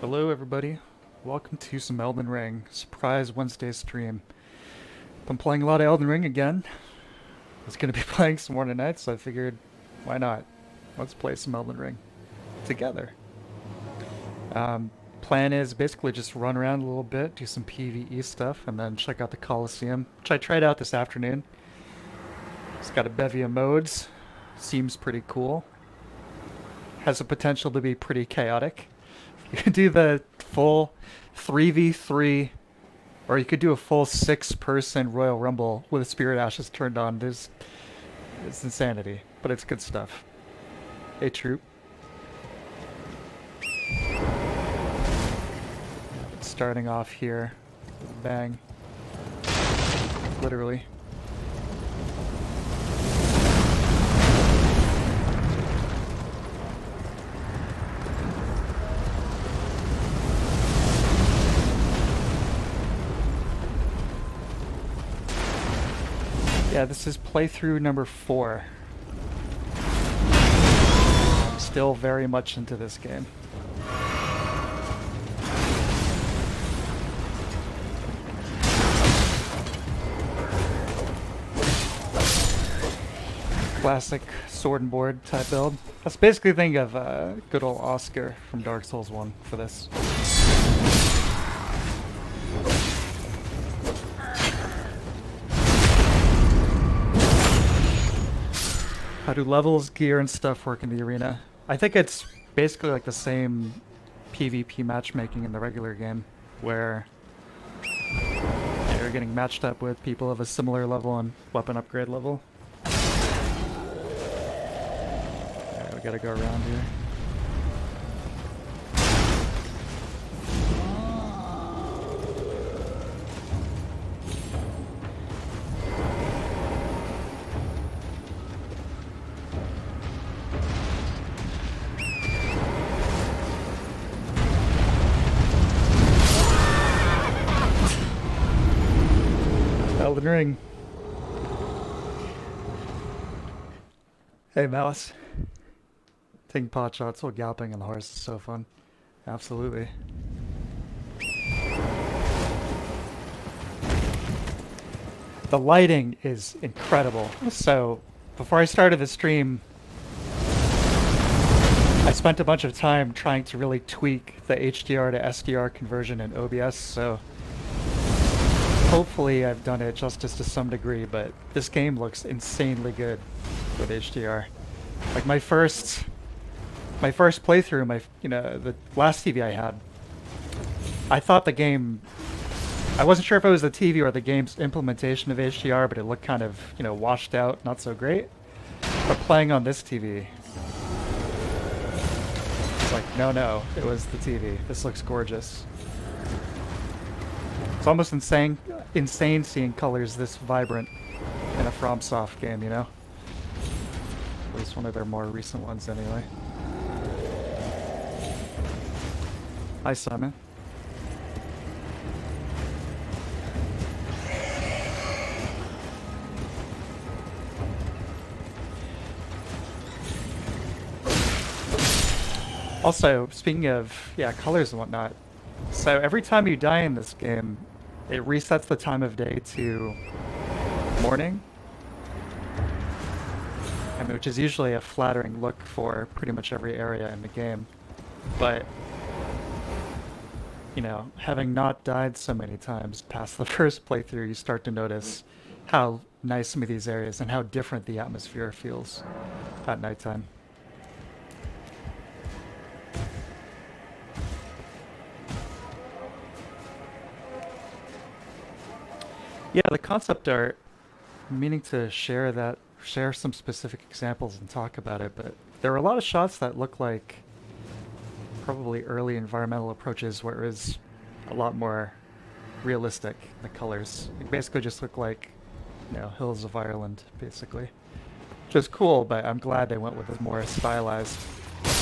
Hello, everybody. Welcome to some Elden Ring. Surprise Wednesday stream. Been playing a lot of Elden Ring again. I was going to be playing some more tonight, so I figured, why not? Let's play some Elden Ring together. Plan is basically just run around a little bit, do some PvE stuff, and then check out the Colosseum, which I tried out this afternoon. It's got a bevy of modes. Seems pretty cool. Has the potential to be pretty chaotic. You could do the full 3v3, or you could do a full 6-person Royal Rumble with Spirit Ashes turned on. It's insanity, but it's good stuff. Hey, troop. Starting off here with a bang. Literally. Yeah, this is playthrough number 4. I'm still very much into this game. Classic sword and board type build. That's basically think of good old Oscar from Dark Souls 1 for this. How do levels, gear, and stuff work in the arena? I think it's basically like the same PvP matchmaking in the regular game, where you're getting matched up with people of a similar level and weapon upgrade level. Alright, we gotta go around here. Elden Ring. Hey, Mouse. Taking pot shots while galloping on the horse is so fun. Absolutely. The lighting is incredible. So, before I started the stream, I spent a bunch of time trying to really tweak the HDR to SDR conversion in OBS, so hopefully I've done it justice to some degree, but this game looks insanely good with HDR. Like my first playthrough, the last TV I had, I thought the game, I wasn't sure if it was the TV or the game's implementation of HDR, but it looked kind of, washed out, not so great. But playing on this TV, it's like, no, it was the TV. This looks gorgeous. It's almost insane seeing colors this vibrant in a FromSoft game, At least one of their more recent ones, anyway. Hi, Simon. Also, speaking of, colors and whatnot, so every time you die in this game, it resets the time of day to morning. I mean, which is usually a flattering look for pretty much every area in the game. But, having not died so many times past the first playthrough, you start to notice how nice some of these areas and how different the atmosphere feels at nighttime. Yeah, the concept art, I'm meaning to share some specific examples and talk about it, but there are a lot of shots that look like probably early environmental approaches where it was a lot more realistic, the colors. It basically just look like, hills of Ireland, basically. Which is cool, but I'm glad they went with a more stylized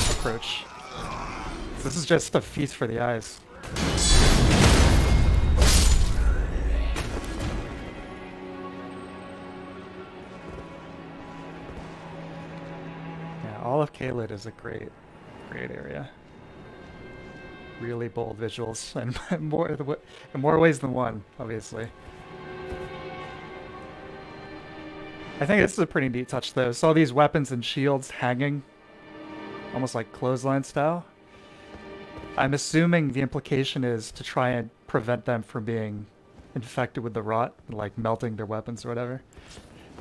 approach. This is just a feast for the eyes. All of Caelid is a great area. Really bold visuals, and in more ways than one, obviously. I think this is a pretty neat touch, though. So all these weapons and shields hanging, almost like clothesline style. I'm assuming the implication is to try and prevent them from being infected with the rot, like melting their weapons or whatever.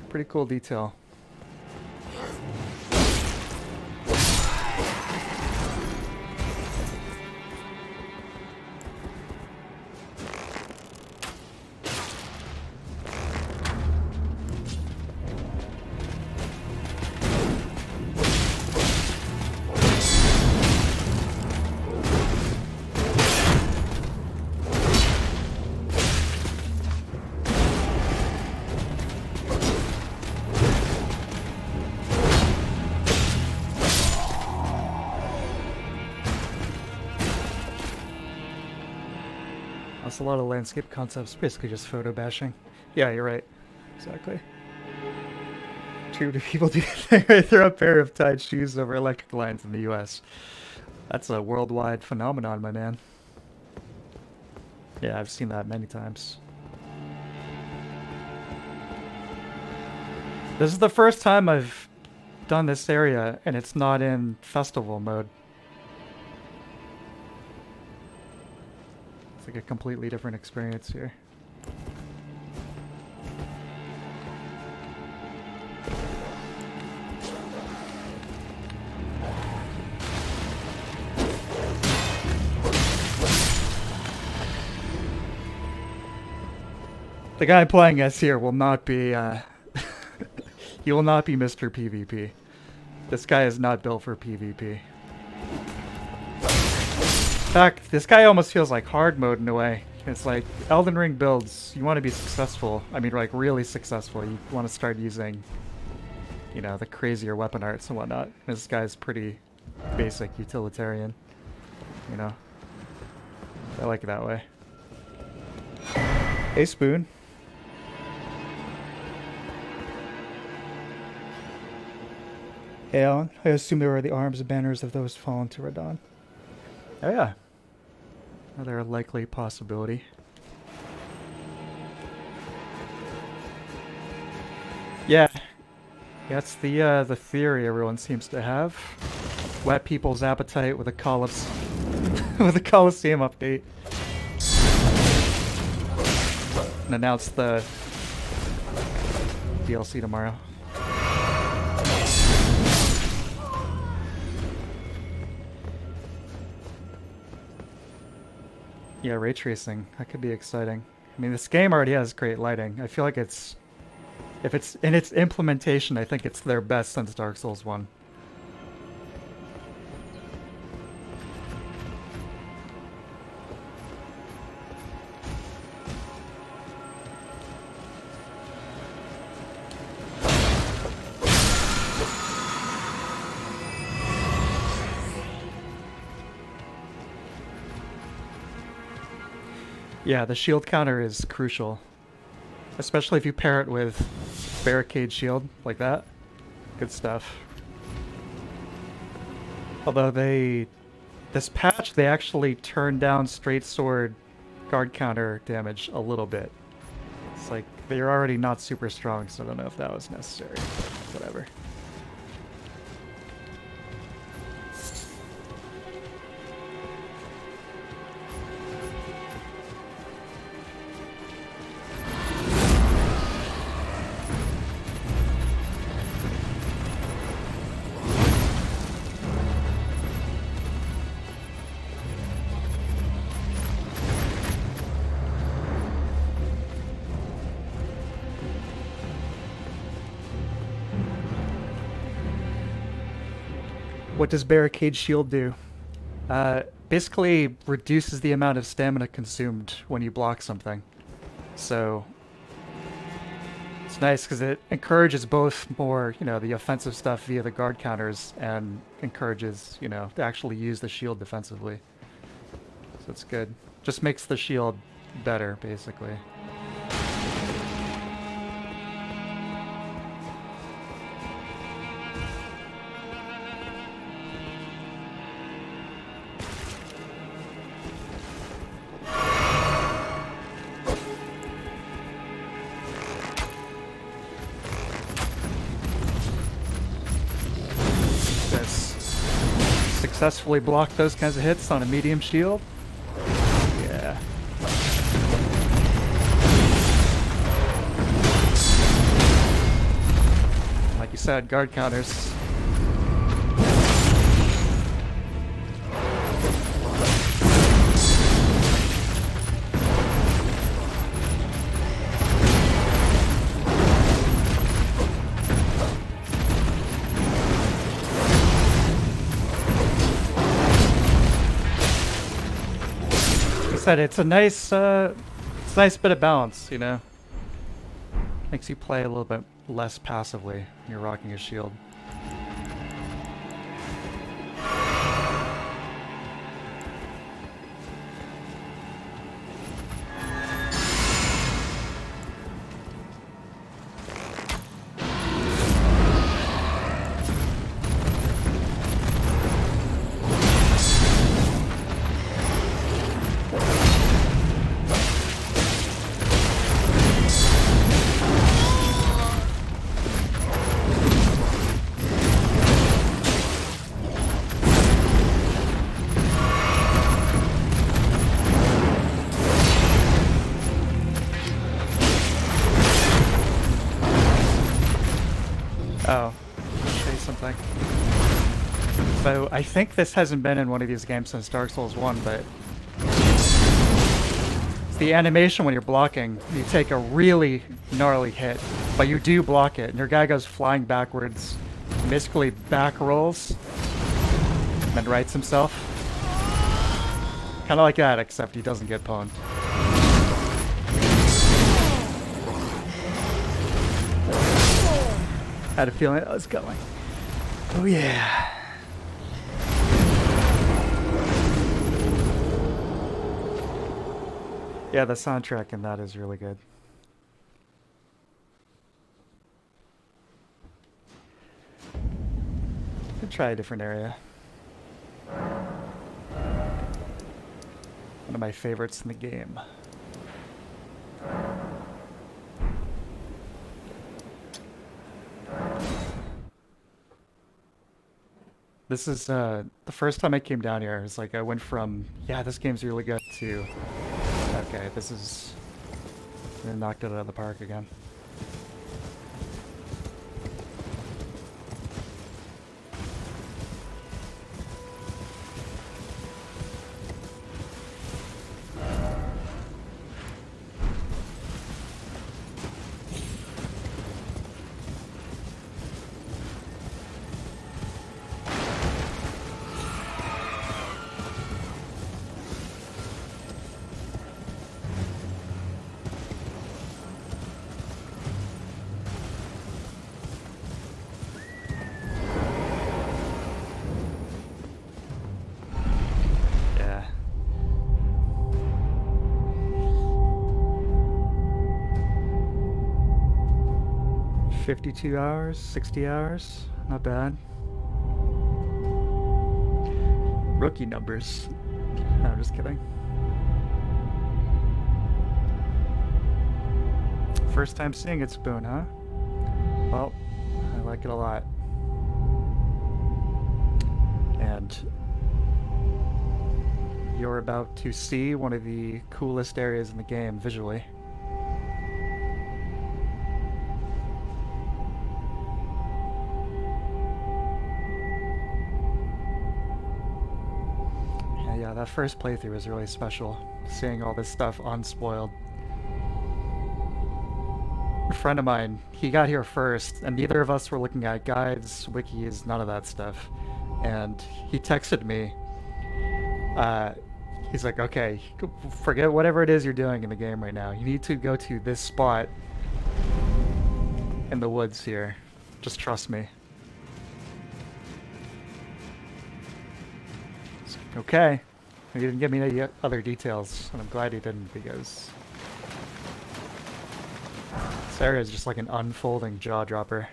Pretty cool detail. That's a lot of landscape concepts, basically just photo bashing. Yeah, you're right. Exactly. Too many people do they throw a pair of tied shoes over electric lines in the US. That's a worldwide phenomenon, my man. Yeah, I've seen that many times. This is the first time I've done this area, and it's not in festival mode. It's like a completely different experience here. The guy playing as here will not be, he will not be Mr. PvP. This guy is not built for PvP. In fact, this guy almost feels like hard mode in a way. It's like Elden Ring builds, you want to be successful. I mean, like really successful. You want to start using, you know, the crazier weapon arts and whatnot. This guy's pretty basic utilitarian, you know. I like it that way. Hey, Spoon. Hey, Alan. I assume there are the arms and banners of those fallen to Radon. Oh, yeah. Another likely possibility. Yeah. That's the theory everyone seems to have. Whet people's appetite with a with a Colosseum update. And announce the DLC tomorrow. Yeah, ray tracing. That could be exciting. I mean, this game already has great lighting. I feel like if it's in its implementation, I think it's their best since Dark Souls 1. Yeah, the shield counter is crucial. Especially if you pair it with barricade shield, like that. Good stuff. Although this patch, they actually turned down straight sword guard counter damage a little bit. It's like, they're already not super strong, so I don't know if that was necessary. Whatever. What does Barricade Shield do? Basically reduces the amount of stamina consumed when you block something. So it's nice because it encourages both more, you know, the offensive stuff via the guard counters and encourages, you know, to actually use the shield defensively. So it's good. Just makes the shield better, basically. successfully block those kinds of hits on a medium shield. Yeah. Like you said, guard counters. It's a nice bit of balance, you know. Makes you play a little bit less passively when you're rocking a shield. Oh, say something. So I think this hasn't been in one of these games since Dark Souls 1, but it's the animation when you're blocking. You take a really gnarly hit, but you do block it, and your guy goes flying backwards, basically back rolls, and then rights himself. Kind of like that, except he doesn't get pwned. Had a feeling it was going. Oh yeah. Yeah, the soundtrack in that is really good. Could try a different area. One of my favorites in the game. This is the first time I came down here. It's like I went from, yeah, this game's really good, to, okay, this is, they knocked it out of the park again. Yeah. $52 hours, 60 hours, not bad. Rookie numbers. No, I'm just kidding. First time seeing it, Spoon, huh? Well, I like it a lot. And you're about to see one of the coolest areas in the game visually. Yeah, that first playthrough was really special. Seeing all this stuff unspoiled. A friend of mine, he got here first, and neither of us were looking at guides, wikis, none of that stuff. And he texted me. He's like, okay, forget whatever it is you're doing in the game right now. You need to go to this spot in the woods here. Just trust me. Okay. He didn't give me any other details, and I'm glad he didn't, because this area is just like an unfolding jaw dropper.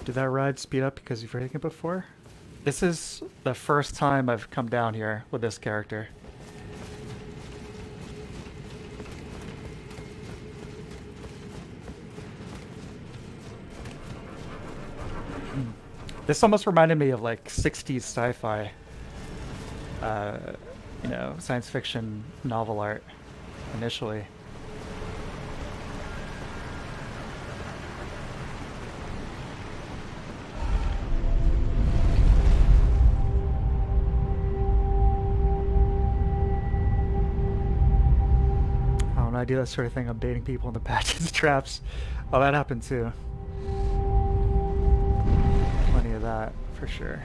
Did that ride speed up because you've ridden it before? This is the first time I've come down here with this character. This almost reminded me of like 60s sci-fi, uh, science fiction novel art initially. When I do that sort of thing, I'm baiting people into patches traps. Oh, that happened too. Plenty of that, for sure.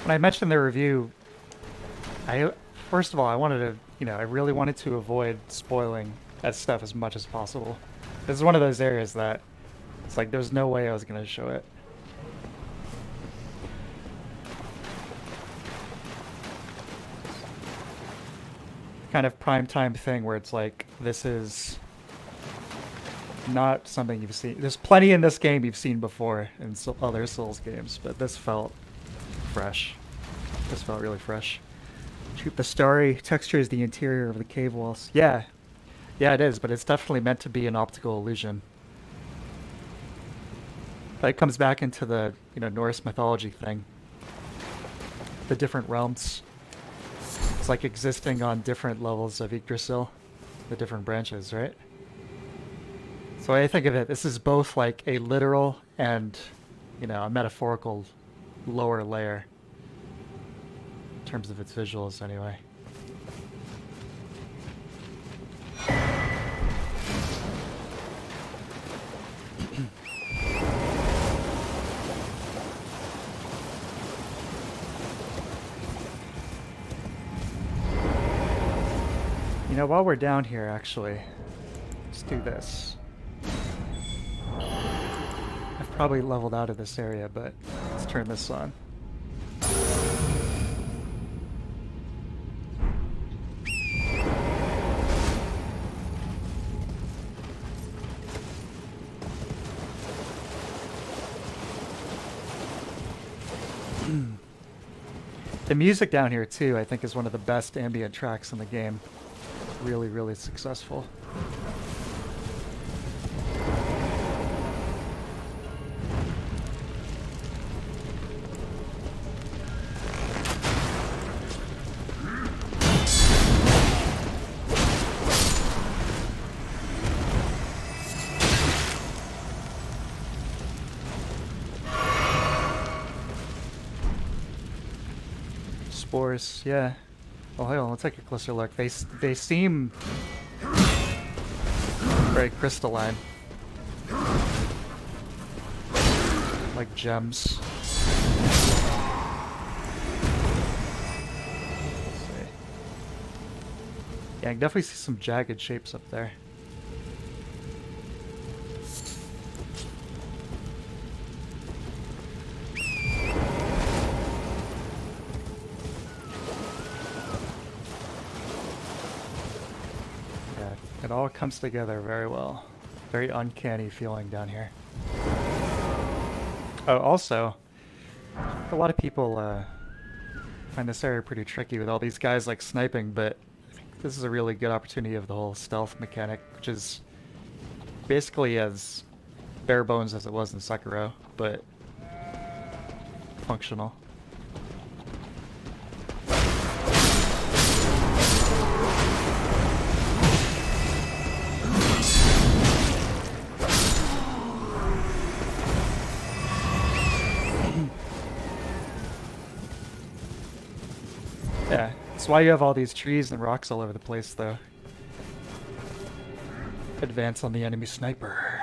When I mentioned the review, first of all, I wanted to, I really wanted to avoid spoiling that stuff as much as possible. This is one of those areas that it's like there's no way I was going to show it. Kind of prime time thing where it's like, this is not something you've seen. There's plenty in this game you've seen before in other Souls games, but this felt fresh. This felt really fresh. The starry texture is the interior of the cave walls. Yeah. Yeah, it is, but it's definitely meant to be an optical illusion. That comes back into the, Norse mythology thing. The different realms. It's like existing on different levels of Yggdrasil. The different branches, right? So I think of it, this is both like a literal and, a metaphorical lower layer. In terms of its visuals, anyway. While we're down here, actually, let's do this. I've probably leveled out of this area, but let's turn this on. The music down here, too, I think is one of the best ambient tracks in the game. Really, really successful. Spores, yeah. Oh, hold on, let's take a closer look. They seem very crystalline, like gems. Let's see. Yeah, I can definitely see some jagged shapes up there. It all comes together very well. Very uncanny feeling down here. Oh, also, a lot of people find this area pretty tricky with all these guys like sniping, but I think this is a really good opportunity of the whole stealth mechanic, which is basically as bare bones as it was in Sekiro, but functional. Yeah, that's why you have all these trees and rocks all over the place, though. Advance on the enemy sniper.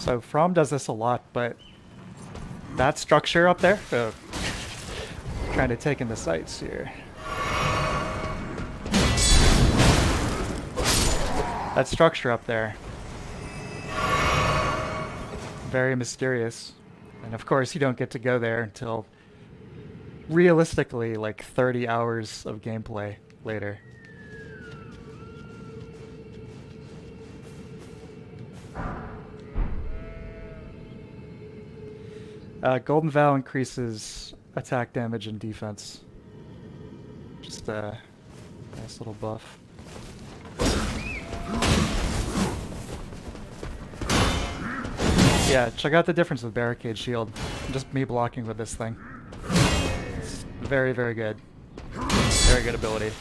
So From does this a lot, but that structure up there, trying to take in the sights here. That structure up there, very mysterious. And of course you don't get to go there until realistically like 30 hours of gameplay later. Golden Vow increases attack damage and defense. Just a nice little buff. Yeah, check out the difference with Barricade Shield. Just me blocking with this thing. It's very, very good. Very good ability.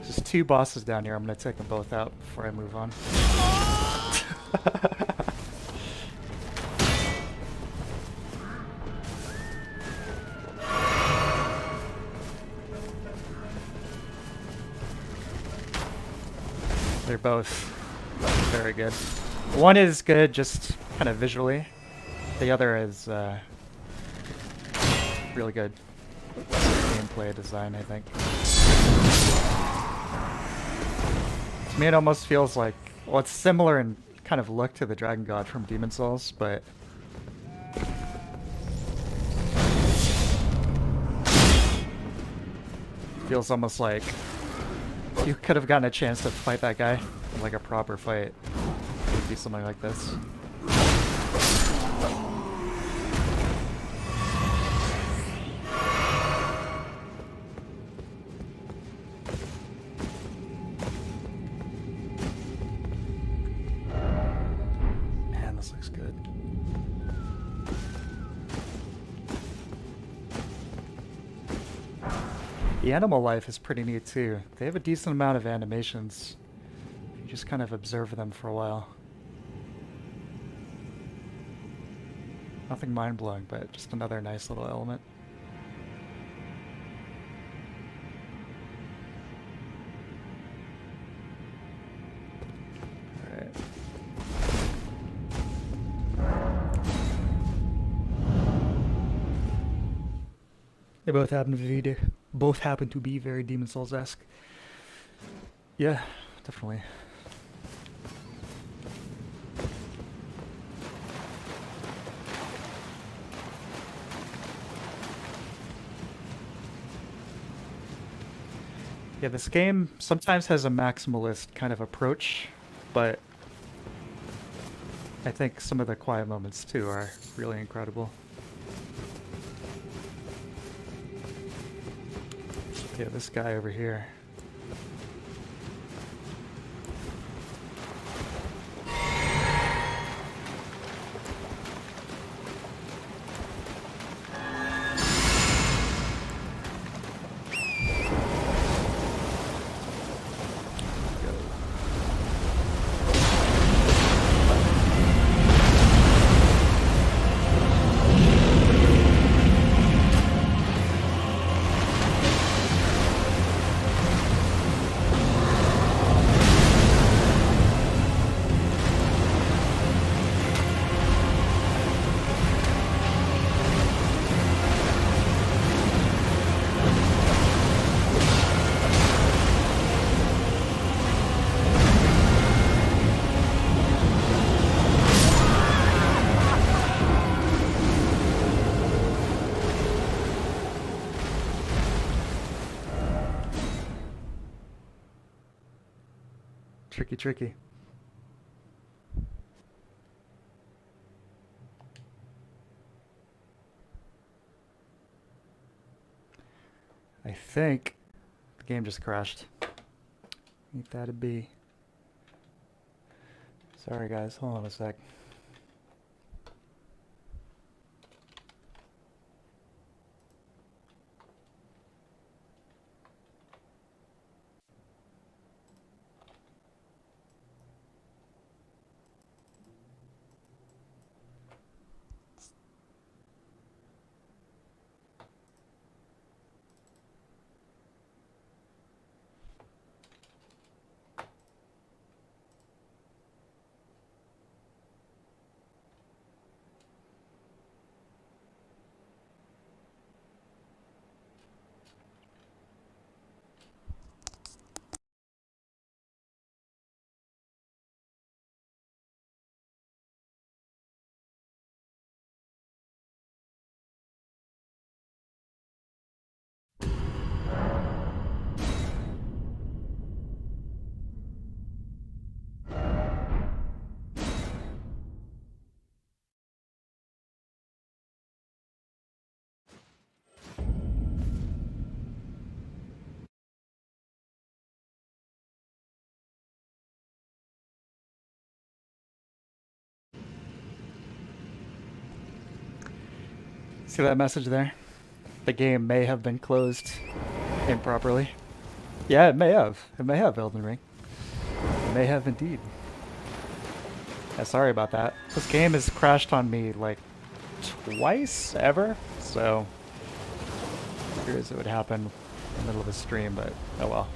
There's 2 bosses down here. I'm gonna take them both out before I move on. They're both very good. One is good just kind of visually. The other is really good gameplay design, I think. To me it almost feels like, well, it's similar in kind of look to the Dragon God from Demon Souls, but feels almost like you could have gotten a chance to fight that guy in like a proper fight. It would be something like this. Man, this looks good. The animal life is pretty neat too. They have a decent amount of animations. You just kind of observe them for a while. Nothing mind-blowing, but just another nice little element. Alright. They both happen to be very Demon Souls-esque. Yeah, definitely. Yeah, this game sometimes has a maximalist kind of approach, but I think some of the quiet moments too are really incredible. Yeah, this guy over here. Tricky, tricky. I think the game just crashed. Ain't that a bee? Sorry guys, hold on a sec. See that message there? The game may have been closed improperly. Yeah, it may have. It may have, Elden Ring. It may have indeed. Yeah, sorry about that. This game has crashed on me like twice ever, so I figures it would happen in the middle of a stream, but oh well.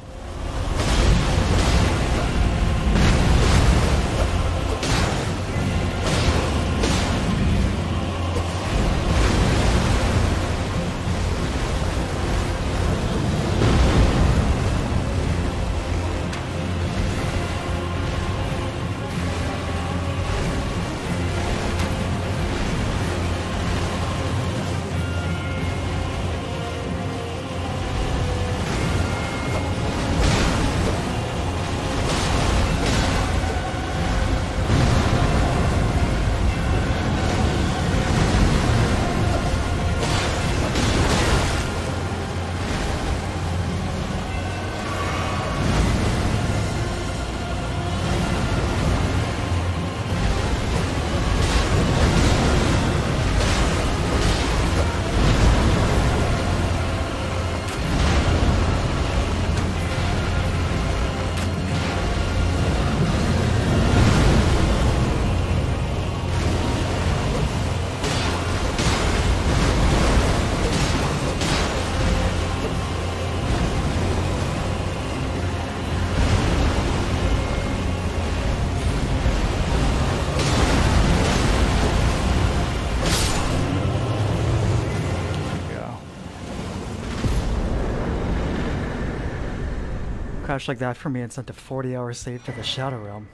Crash like that for me and sent a 40-hour save to the Shadow Realm.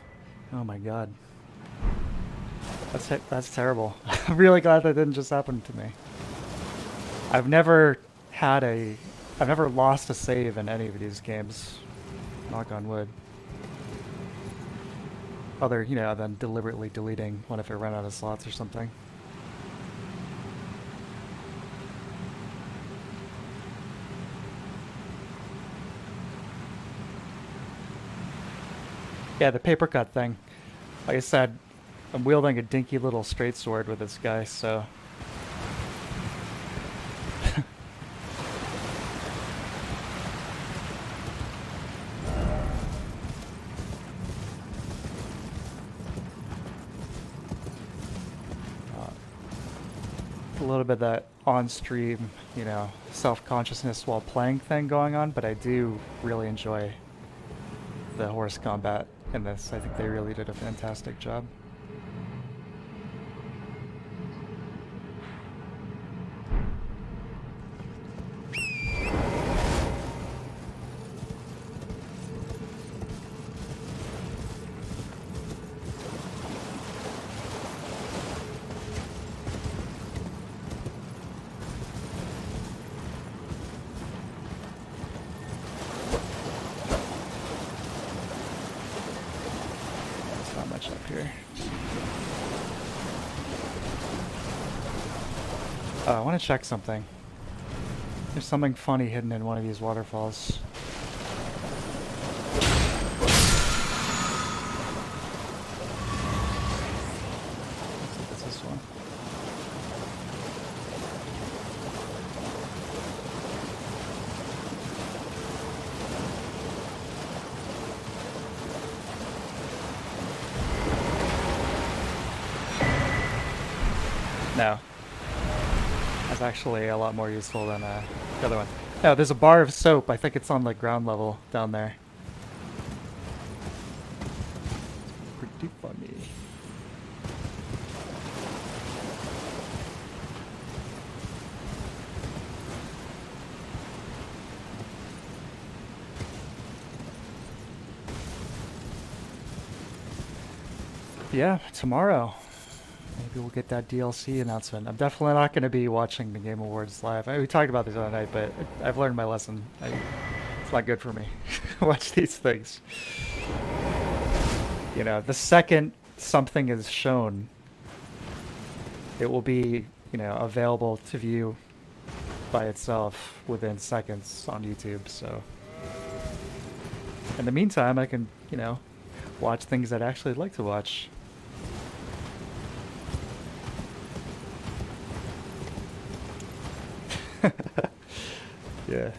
Oh my god. That's terrible. I'm really glad that didn't just happen to me. I've never lost a save in any of these games. Knock on wood. Other, than deliberately deleting one if it ran out of slots or something. Yeah, the paper cut thing. Like I said, I'm wielding a dinky little straight sword with this guy, so... a little bit of that on-stream, self-consciousness while playing thing going on, but I do really enjoy the horse combat in this. I think they really did a fantastic job. Up here. Oh, I want to check something. There's something funny hidden in one of these waterfalls. Looks like it's this one. No. That's actually a lot more useful than the other one. No, there's a bar of soap. I think it's on the ground level down there. Pretty funny. Yeah, tomorrow. Maybe we'll get that DLC announcement. I'm definitely not going to be watching the Game Awards live. We talked about this the other night, but I've learned my lesson. It's not good for me. Watch these things. The second something is shown, it will be, available to view by itself within seconds on YouTube. So in the meantime, I can, watch things I'd actually like to watch. Yeah.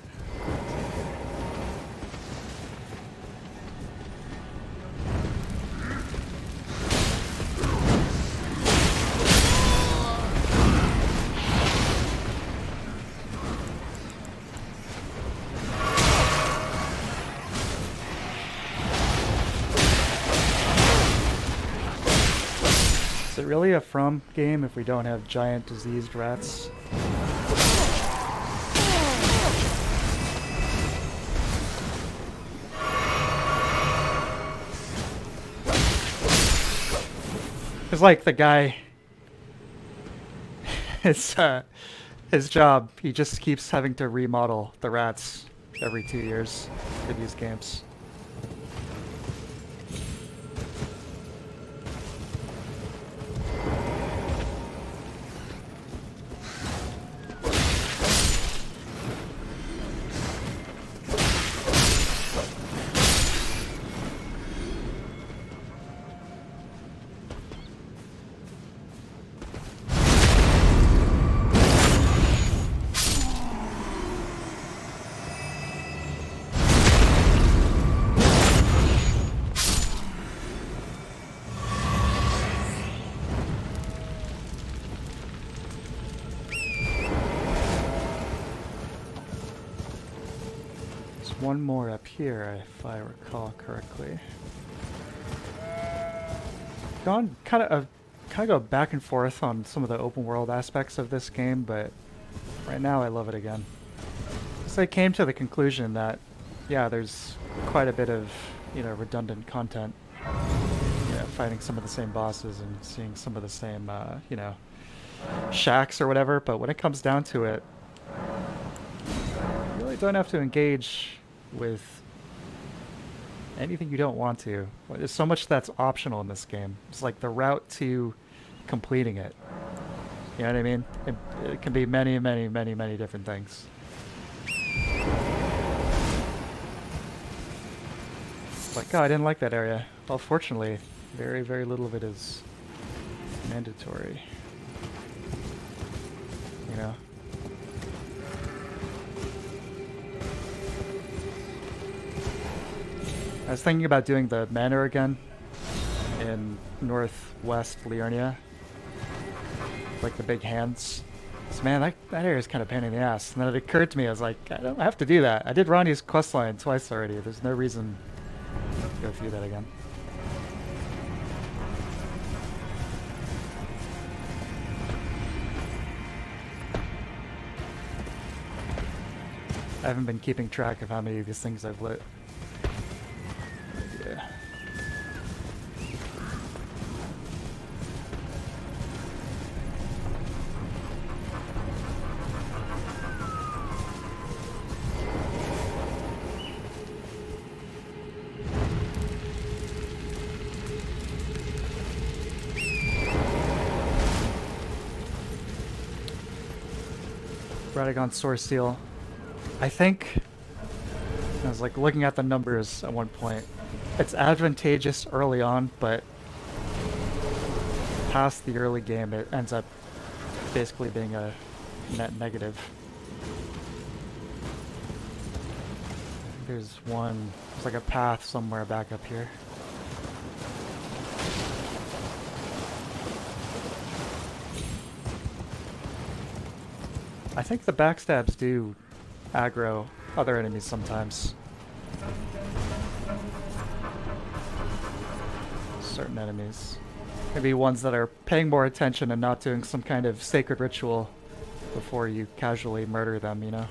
Is it really a From game if we don't have giant diseased rats? It's like the guy, his his job, he just keeps having to remodel the rats every 2 years for these games. One more up here, if I recall correctly. Gone kind of go back and forth on some of the open world aspects of this game, but right now I love it again. So I came to the conclusion that, yeah, there's quite a bit of, redundant content. Fighting some of the same bosses and seeing some of the same, shacks or whatever. But when it comes down to it, you really don't have to engage with anything you don't want to. There's so much that's optional in this game. It's like the route to completing it. You know what I mean? It can be many, many, many, many different things. Like, oh, I didn't like that area. Well, fortunately, very, very little of it is mandatory. You know? I was thinking about doing the manor again in northwest Liurnia. Like the big hands. So man, that area is kind of a pain in the ass. And then it occurred to me, I was like, I don't have to do that. I did Ronnie's questline twice already. There's no reason to go through that again. I haven't been keeping track of how many of these things I've lit. Yeah. Radagon Source Seal. I think I was like looking at the numbers at one point. It's advantageous early on, but past the early game, it ends up basically being a net negative. There's like a path somewhere back up here. I think the backstabs do aggro other enemies sometimes. Certain enemies. Maybe ones that are paying more attention and not doing some kind of sacred ritual before you casually murder them, you know?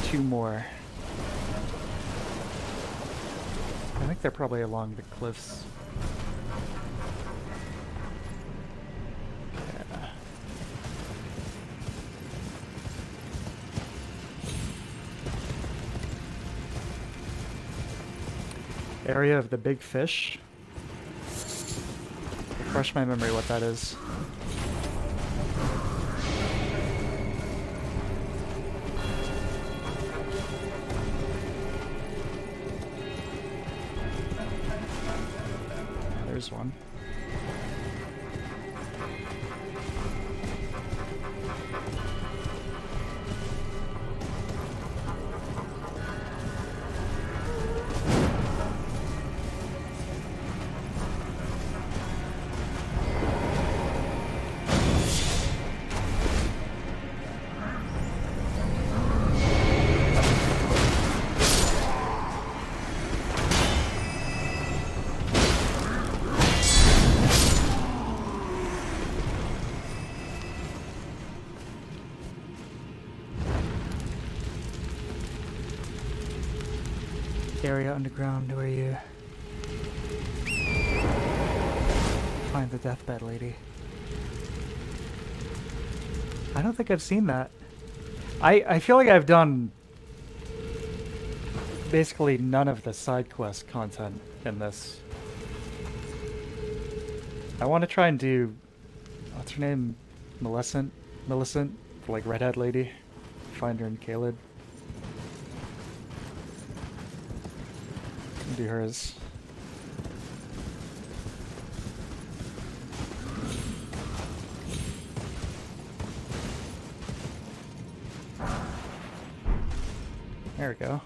Two more. I think they're probably along the cliffs. Yeah. Area of the big fish. Refresh my memory what that is. There's one. Area underground where you find the deathbed lady. I don't think I've seen that. I feel like I've done basically none of the side quest content in this. I want to try and do, what's her name? Millicent, the like redhead lady. Find her in Caelid. Do hers. There we go.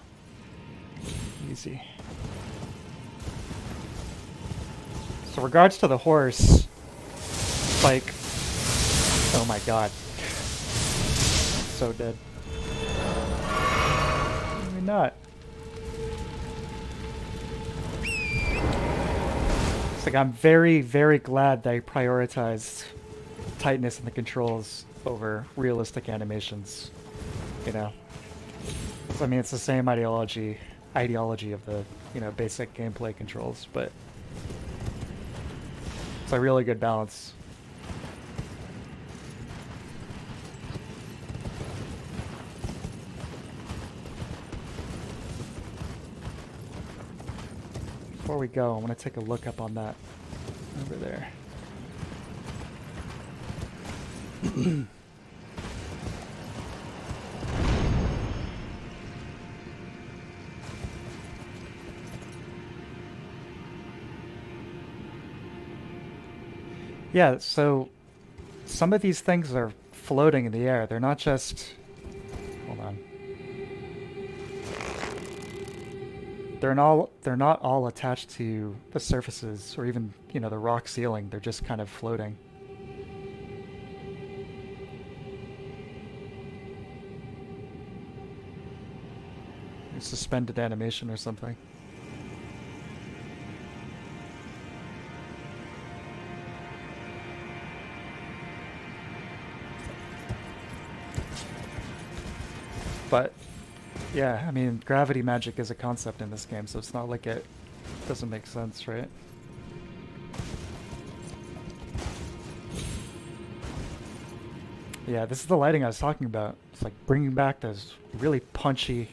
Easy. So regards to the horse, like, oh my god. So dead. Maybe not. It's like I'm very, very glad they prioritized tightness in the controls over realistic animations. You know? I mean, it's the same ideology of the, you know, basic gameplay controls, but it's a really good balance. Before we go, I want to take a look up on that over there. Yeah, so some of these things are floating in the air. They're not just... Hold on. They're not all attached to the surfaces or even, you know, the rock ceiling. They're just kind of floating. Suspended animation or something. But yeah, I mean, gravity magic is a concept in this game, so it's not like it doesn't make sense, right? Yeah, this is the lighting I was talking about. It's like bringing back this really punchy,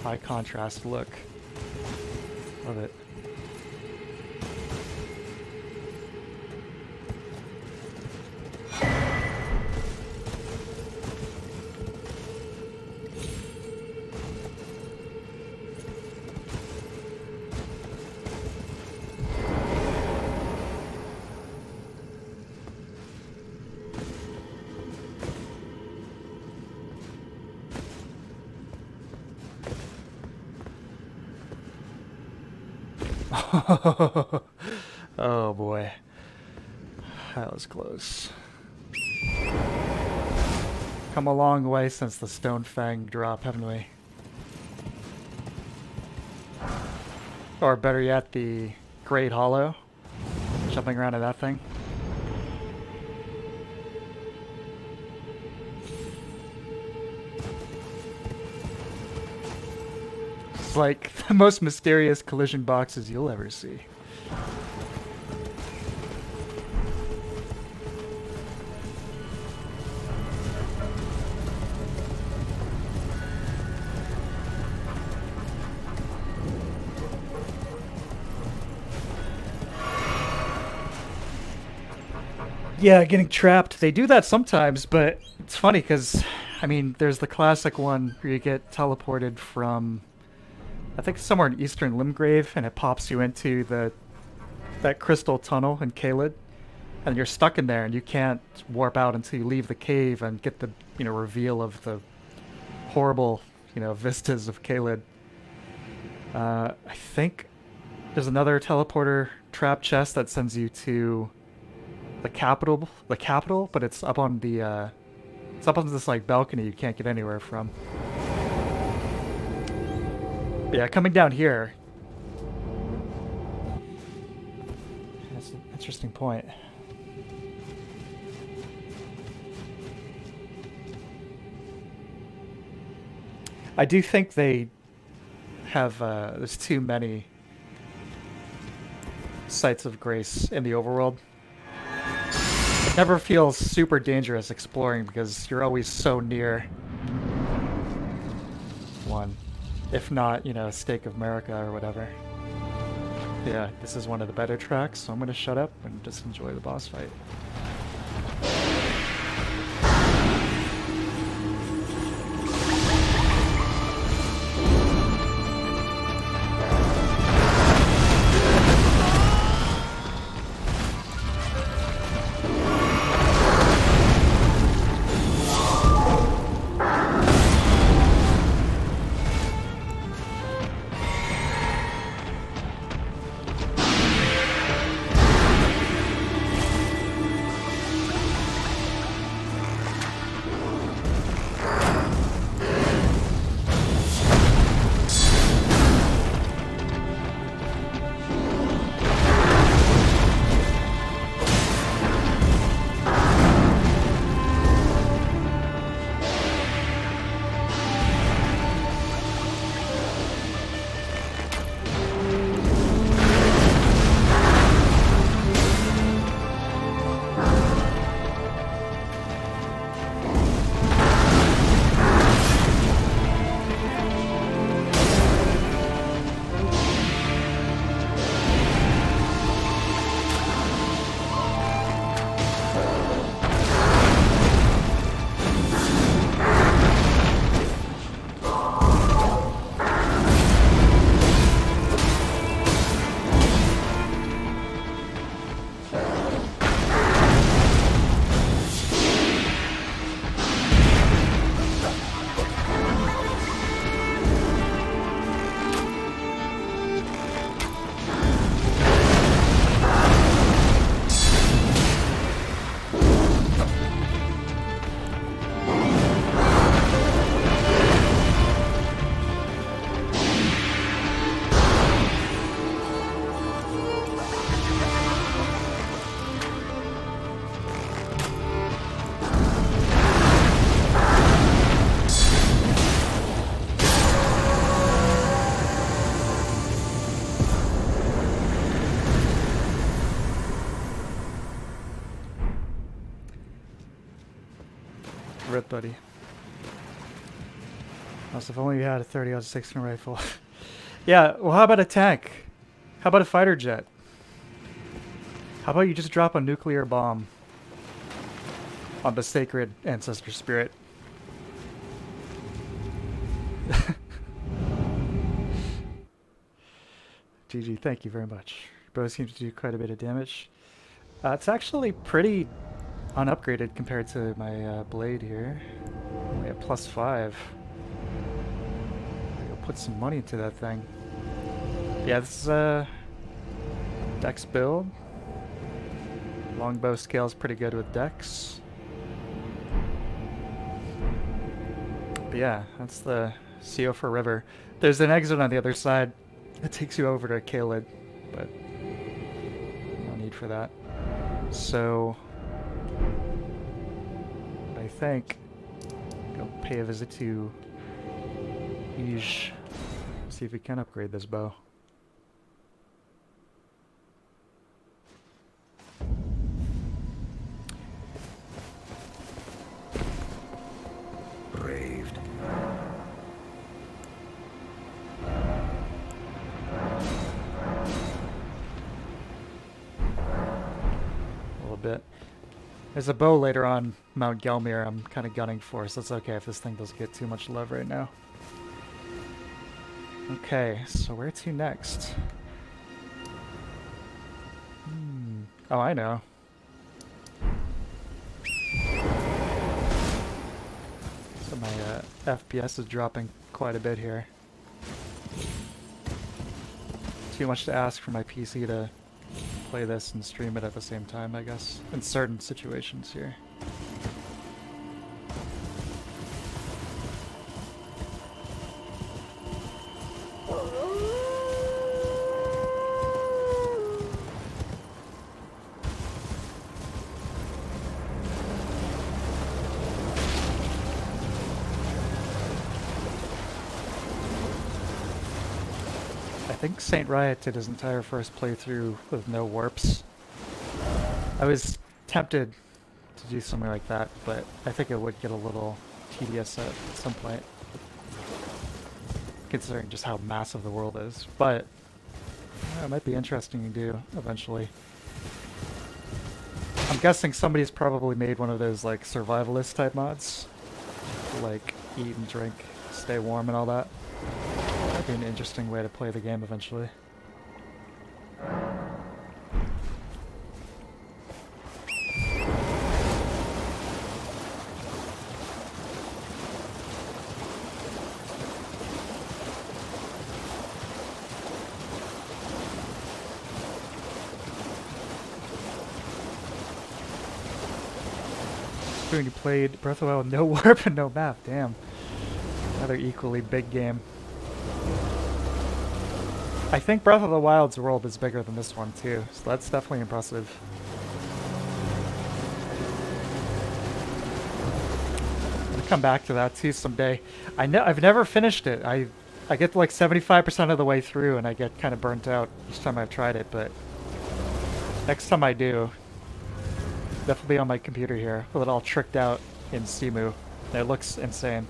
high contrast look. Love it. Oh boy. That was close. Come a long way since the Stone Fang drop, haven't we? Or better yet, the Great Hollow. Jumping around to that thing. It's like the most mysterious collision boxes you'll ever see. Yeah, getting trapped. They do that sometimes, but it's funny because, I mean, there's the classic one where you get teleported from, I think somewhere in Eastern Limgrave, and it pops you into the that crystal tunnel in Caelid, and you're stuck in there, and you can't warp out until you leave the cave and get the reveal of the horrible vistas of Caelid. I think there's another teleporter trap chest that sends you to the capital, but it's up on this like balcony you can't get anywhere from. But yeah, coming down here. That's an interesting point. I do think they have there's too many sites of grace in the overworld. It never feels super dangerous exploring because you're always so near one. If not, Stake of America or whatever. Yeah, this is one of the better tracks, so I'm gonna shut up and just enjoy the boss fight. Rip, buddy. Also, if only you had a 30-06 rifle. Yeah, well, how about a tank? How about a fighter jet? How about you just drop a nuclear bomb on the sacred ancestor spirit? GG, thank you very much. Bow seems to do quite a bit of damage. It's actually pretty unupgraded compared to my blade here. Only at +5. I'll put some money into that thing. Yeah, this is a dex build. Longbow scale is pretty good with dex. But yeah, that's the Seofor River. There's an exit on the other side that takes you over to Caelid, but no need for that. So I think go pay a visit to Ige. See if we can upgrade this bow. Braved. A little bit. There's a bow later on Mount Gelmir I'm kind of gunning for, so it's okay if this thing doesn't get too much love right now. Okay, so where to next? Oh, I know. So my FPS is dropping quite a bit here. Too much to ask for my PC to play this and stream it at the same time, I guess, in certain situations here. I think Saint Riot did his entire first playthrough with no warps. I was tempted to do something like that, but I think it would get a little tedious at some point, considering just how massive the world is. But it might be interesting to do eventually. I'm guessing somebody's probably made one of those like survivalist type mods, like eat and drink, stay warm and all that. That'd be an interesting way to play the game eventually. You played Breath of the Wild, no warp and no map, damn. Another equally big game. I think Breath of the Wild's world is bigger than this one too, so that's definitely impressive. I'm gonna come back to that too someday. I've never finished it. I get like 75% of the way through and I get kind of burnt out each time I've tried it, but next time I do, definitely on my computer here, with it all tricked out in Simu. And it looks insane.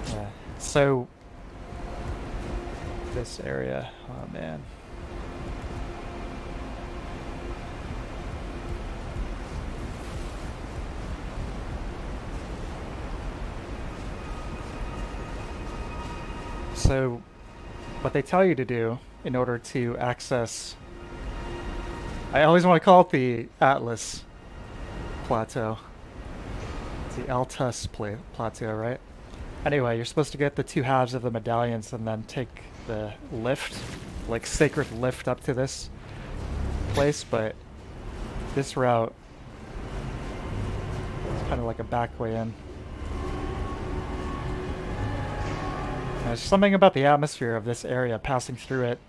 Yeah. So this area, oh man. So what they tell you to do in order to access, I always want to call it the Atlas Plateau. It's the Altus Plateau, right? Anyway, you're supposed to get the two halves of the medallions and then take the lift, like sacred lift up to this place, but this route is kind of like a back way in. There's something about the atmosphere of this area passing through it.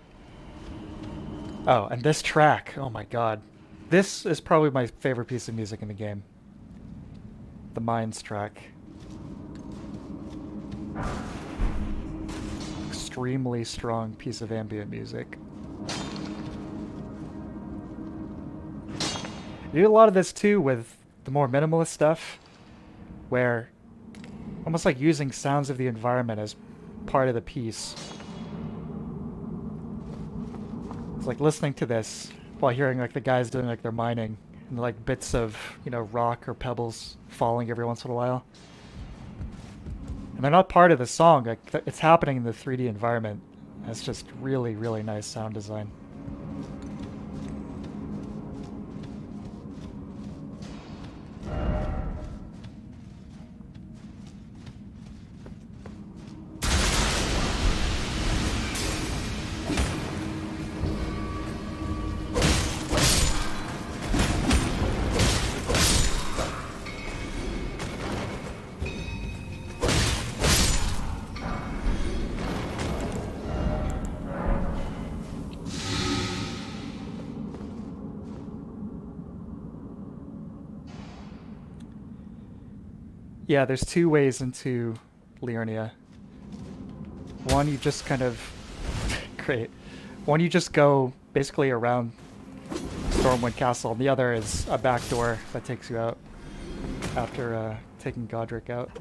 Oh, and this track, oh my god. This is probably my favorite piece of music in the game. The Mines track. Extremely strong piece of ambient music. You do a lot of this too with the more minimalist stuff, where almost like using sounds of the environment as part of the piece. It's like listening to this while hearing like the guys doing like their mining and like bits of, you know, rock or pebbles falling every once in a while. And they're not part of the song, like it's happening in the 3D environment. That's just really, really nice sound design. Yeah, there's two ways into Liurnia. One, you just kind of Great. One you just go basically around Stormwind Castle, and the other is a back door that takes you out after taking Godric out.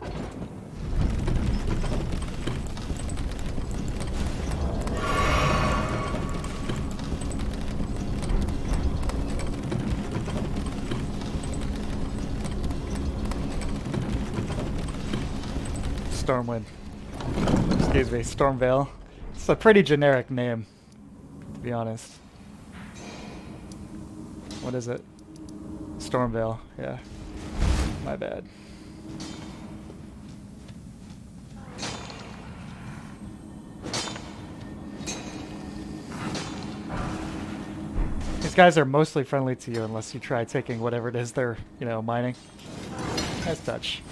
Stormwind. Excuse me, Stormvale. It's a pretty generic name, to be honest. What is it? Stormvale, yeah. My bad. These guys are mostly friendly to you unless you try taking whatever it is they're, mining. Nice touch.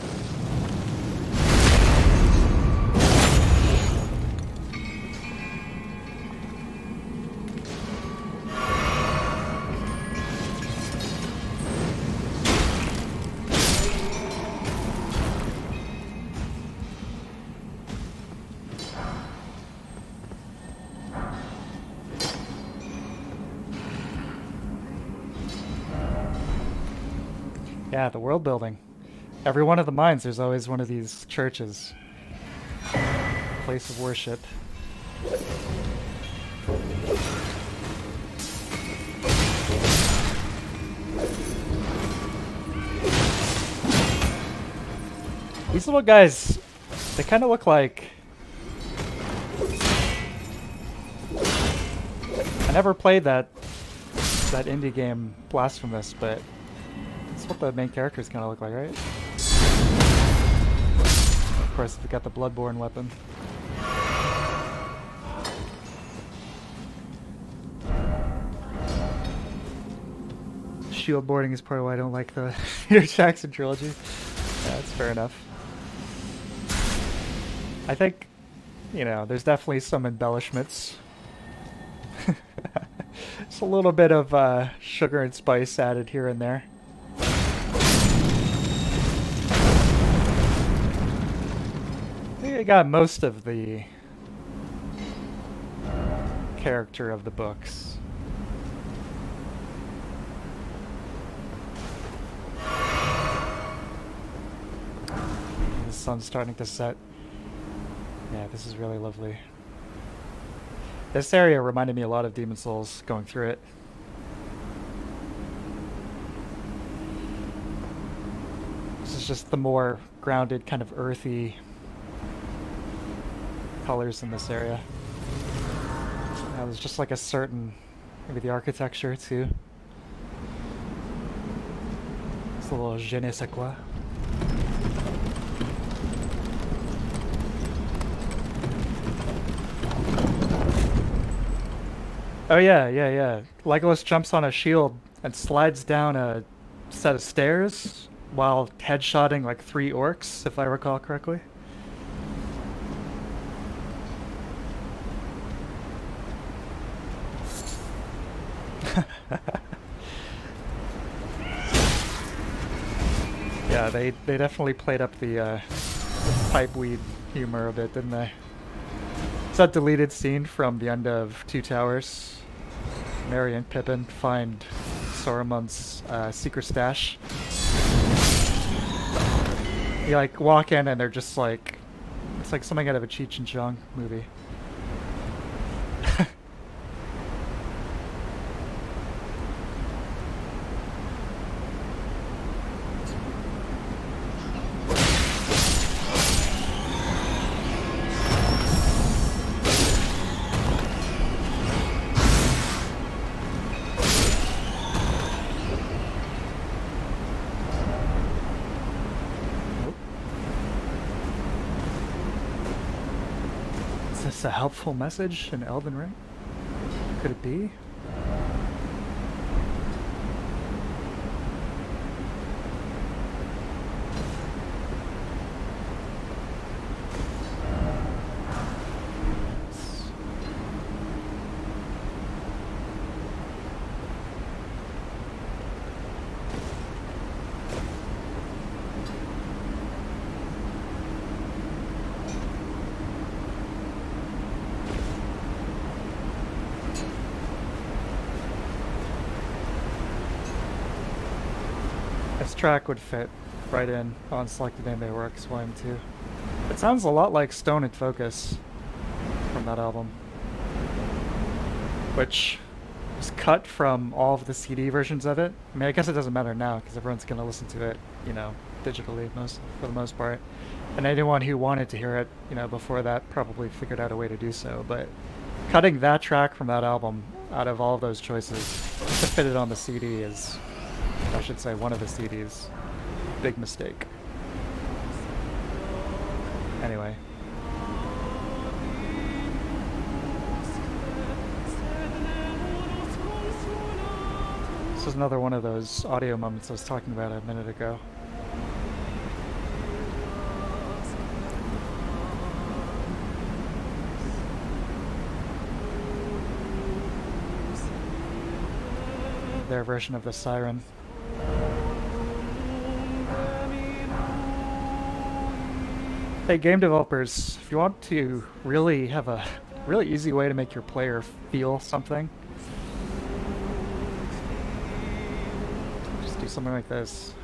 Yeah, the world building. Every one of the mines, there's always one of these churches. Place of worship. These little guys, they kind of look like... I never played that indie game, Blasphemous, but that's what the main characters kind of look like, right? Of course, we got the Bloodborne weapon. Shield boarding is part of why I don't like the Peter Jackson trilogy. Yeah, that's fair enough. I think, there's definitely some embellishments. Just a little bit of sugar and spice added here and there. I think I got most of the character of the books. The sun's starting to set. Yeah, this is really lovely. This area reminded me a lot of Demon Souls going through it. This is just the more grounded, kind of earthy colors in this area. Yeah, there's just like a certain, maybe the architecture too. It's a little je ne sais quoi. Oh yeah. Legolas jumps on a shield and slides down a set of stairs while headshotting like 3 orcs, if I recall correctly. Yeah, they definitely played up the pipeweed humor a bit, didn't they? It's that deleted scene from the end of Two Towers. Merry and Pippin find Saruman's secret stash. You like walk in and they're just like, it's like something out of a Cheech and Chong movie. Is this a helpful message in Elden Ring? Could it be? track would fit right in on Selected Anime Works Volume 2. It sounds a lot like Stone and Focus from that album, which was cut from all of the CD versions of it. I mean, I guess it doesn't matter now because everyone's going to listen to it, digitally for the most part. And anyone who wanted to hear it, before that probably figured out a way to do so. But cutting that track from that album out of all of those choices to fit it on the CD is, I should say, one of the CDs. Big mistake. Anyway. This is another one of those audio moments I was talking about a minute ago. Their version of the siren. Hey, game developers, if you want to really have a really easy way to make your player feel something, just do something like this.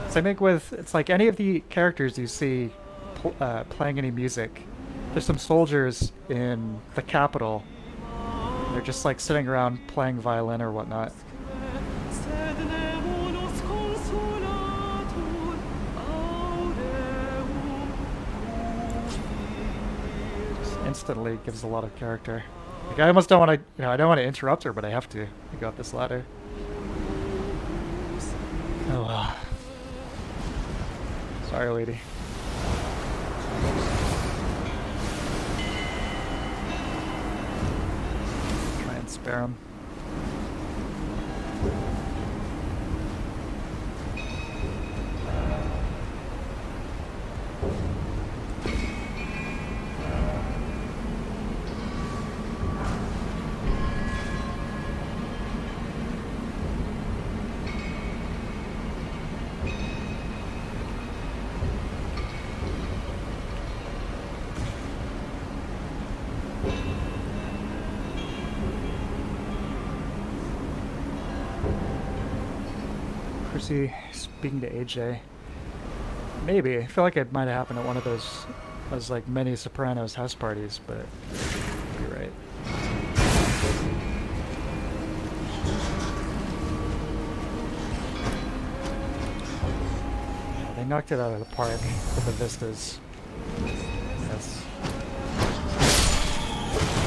Same thing with, it's like any of the characters you see playing any music. There's some soldiers in the capital. They're just like sitting around playing violin or whatnot. Instantly gives a lot of character. Like, I almost don't want to, I don't want to interrupt her, but I have to go up this ladder. Oh well. Sorry, lady. Try and spare him. Speaking to AJ, maybe. I feel like it might have happened at one of those like mini Sopranos house parties, but you're right. Yeah, they knocked it out of the park with the vistas. Yes.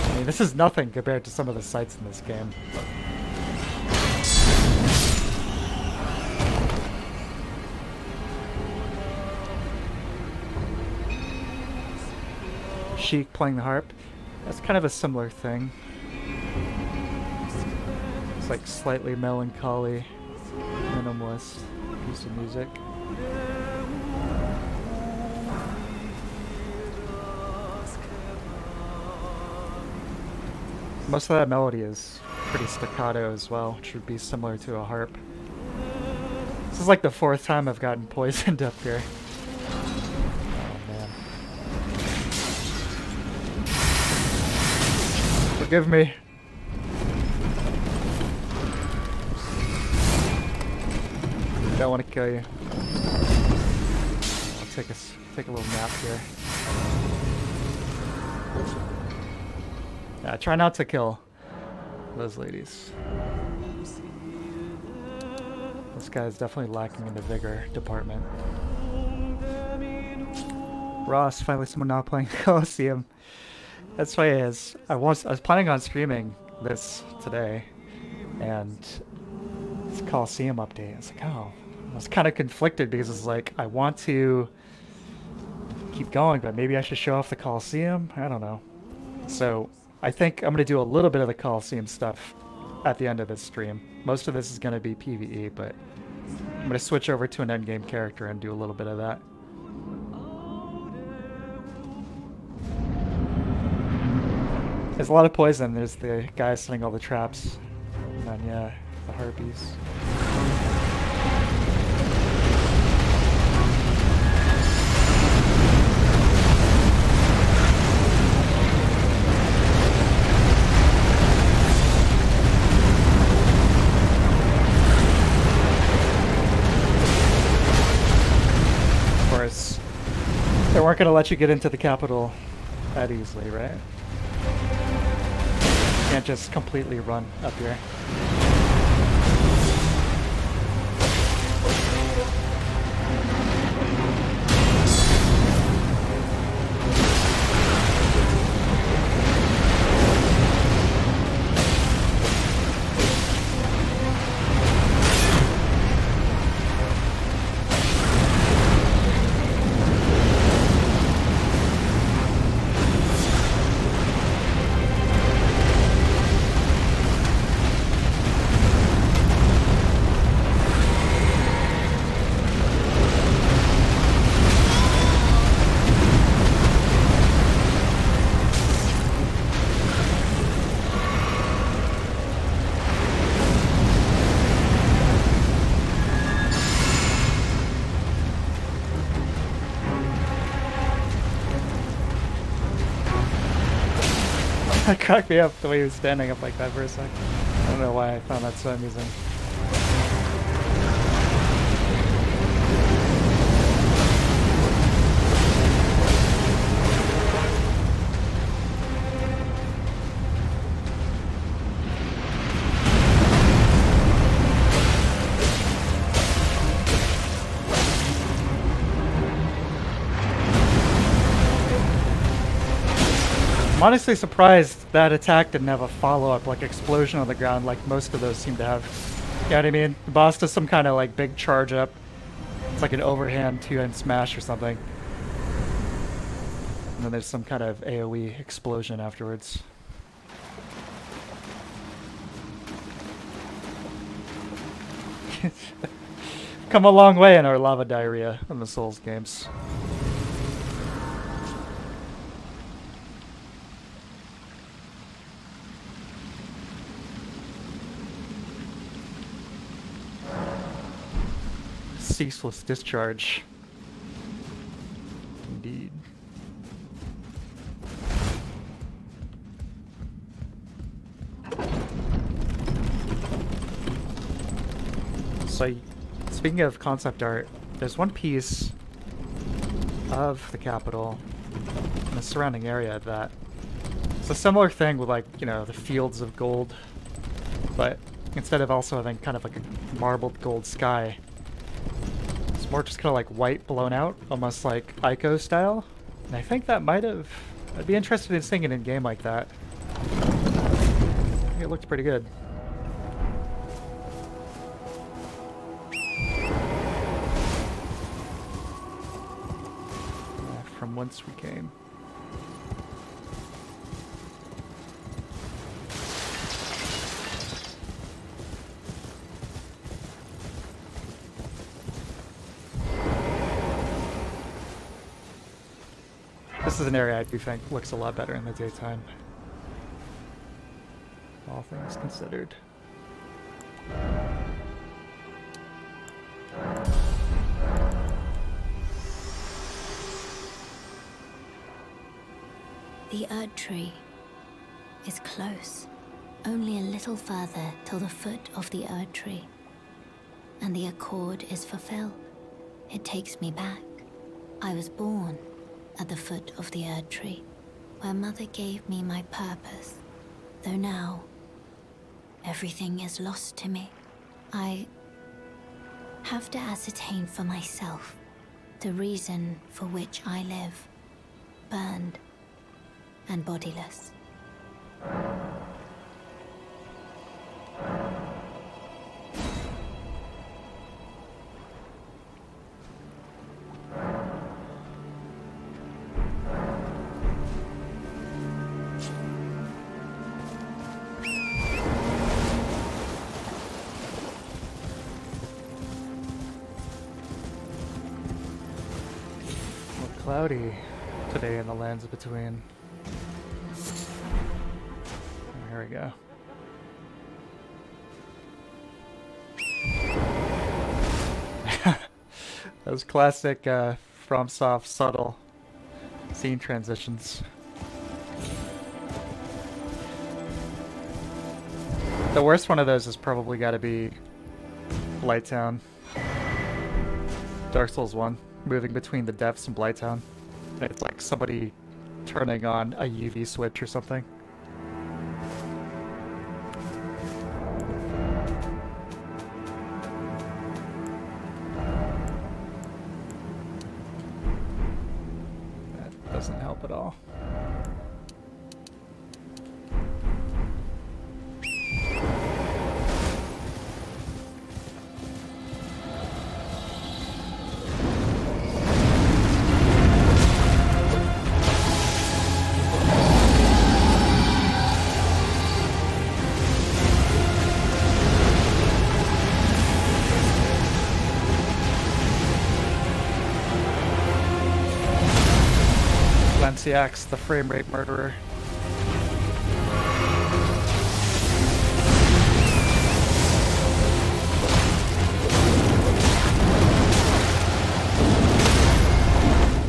I mean, this is nothing compared to some of the sights in this game. Sheik playing the harp. That's kind of a similar thing. It's like slightly melancholy, minimalist piece of music. Most of that melody is pretty staccato as well, which would be similar to a harp. This is like the 4th time I've gotten poisoned up here. Forgive me. Don't want to kill you. I'll take a little nap here. Yeah, try not to kill those ladies. This guy is definitely lacking in the vigor department. Ross, finally someone not playing Colosseum. That's why I was planning on streaming this today, and it's a Colosseum update. It's like, oh, I was kind of conflicted because it's like I want to keep going, but maybe I should show off the Colosseum. I don't know. So I think I'm gonna do a little bit of the Colosseum stuff at the end of this stream. Most of this is gonna be PvE, but I'm gonna switch over to an endgame character and do a little bit of that. There's a lot of poison. There's the guy setting all the traps. And then, yeah, the harpies. course, they weren't going to let you get into the capital that easily, right? You can't just completely run up here. That cracked me up the way he was standing up like that for a sec. I don't know why I found that so amusing. I'm honestly surprised that attack didn't have a follow-up, like explosion on the ground, like most of those seem to have. You know what I mean? The boss does some kind of like big charge up. It's like an overhand two-hand smash or something. And then there's some kind of AoE explosion afterwards. Come a long way in our lava diarrhea in the Souls games. Ceaseless discharge. Indeed. So, speaking of concept art, there's one piece of the capital and the surrounding area that it's a similar thing with, like, you know, the fields of gold, but instead of also having kind of like a marbled gold sky, it's more just kind of like white blown out, almost like Ico style. And I think that might have... I'd be interested in seeing it in game like that. I think it looked pretty good. From whence we came. This is an area I do think looks a lot better in the daytime. All things considered. The Erd Tree is close. Only a little further till the foot of the Erd Tree. And the accord is fulfilled. It takes me back. I was born at the foot of the Erd Tree, where Mother gave me my purpose. Though now, everything is lost to me. I have to ascertain for myself the reason for which I live, burned and bodiless. Cloudy today in the lands between. Here we go. Those classic FromSoft subtle scene transitions. The worst one of those has probably got to be Lighttown. Dark Souls 1. moving between the depths and Blighttown. And it's like somebody turning on a UV switch or something. That doesn't help at all. Lanciax, the frame rate murderer.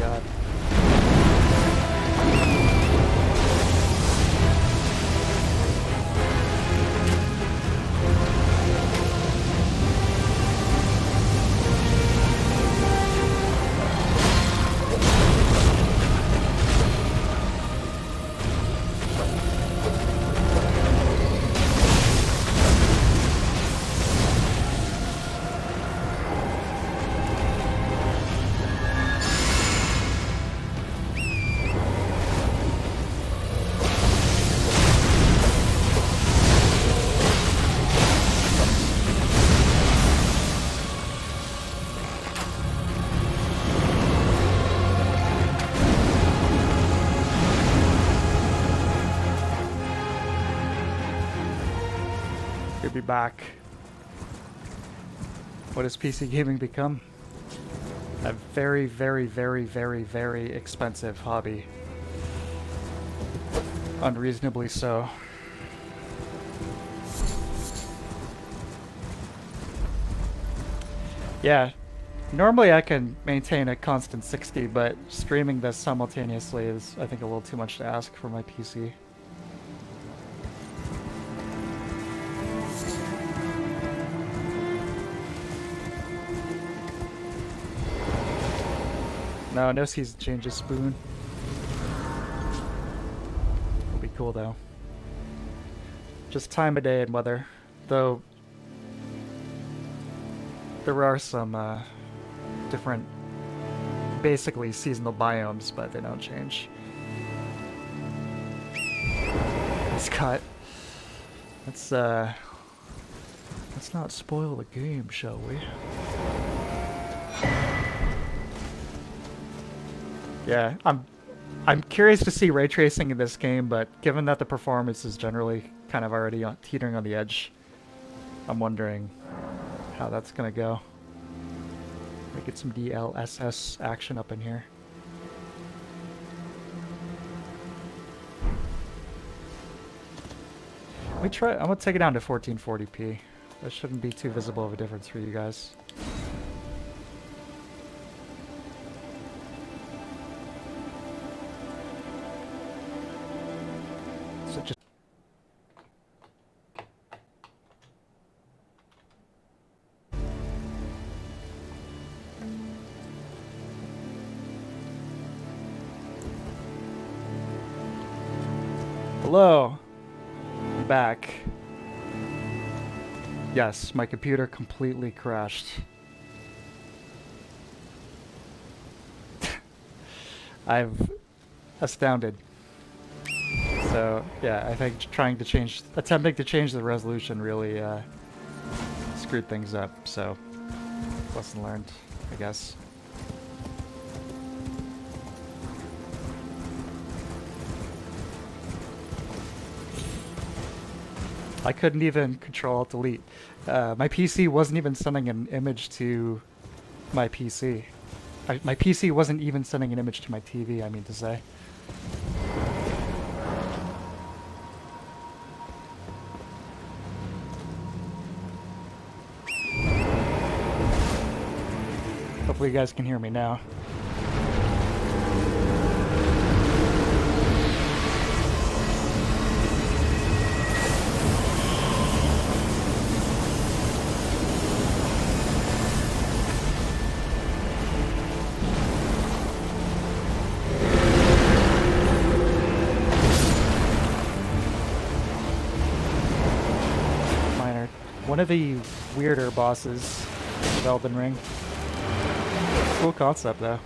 God. Be back. What has PC gaming become? A very, very, very, very, very expensive hobby. Unreasonably so. Yeah, normally I can maintain a constant 60, but streaming this simultaneously is, I think, a little too much to ask for my PC. No, no season changes spoon. It'll be cool though. Just time of day and weather. Though there are some different, basically seasonal biomes, but they don't change. Scott, let's not spoil the game, shall we? Yeah, I'm curious to see ray tracing in this game, but given that the performance is generally kind of already teetering on the edge, I'm wondering how that's gonna go. Let me get some DLSS action up in here. I'm gonna take it down to 1440p. That shouldn't be too visible of a difference for you guys. Hello. I'm back. Yes, my computer completely crashed. I'm astounded. So, yeah, I think attempting to change the resolution really screwed things up, so lesson learned, I guess. I couldn't even Control-Alt-Delete. My PC wasn't even sending an image to my PC. My PC wasn't even sending an image to my TV, I mean to say. Hopefully you guys can hear me now. One of the weirder bosses of Elden Ring. Cool concept though.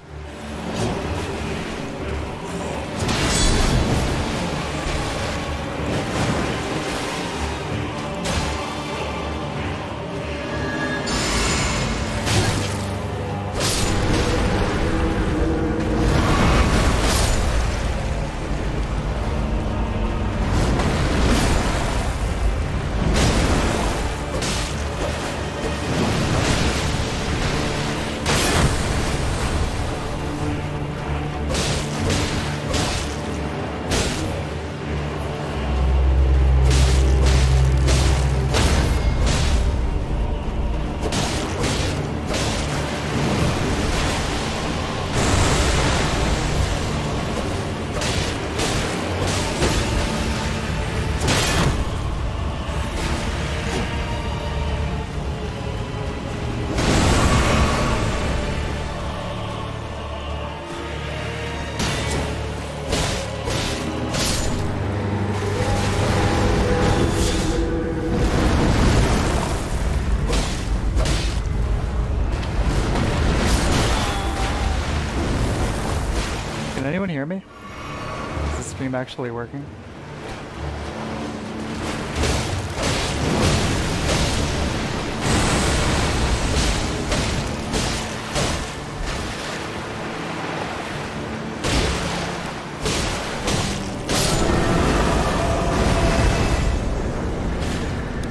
Can anyone hear me? Is the stream actually working?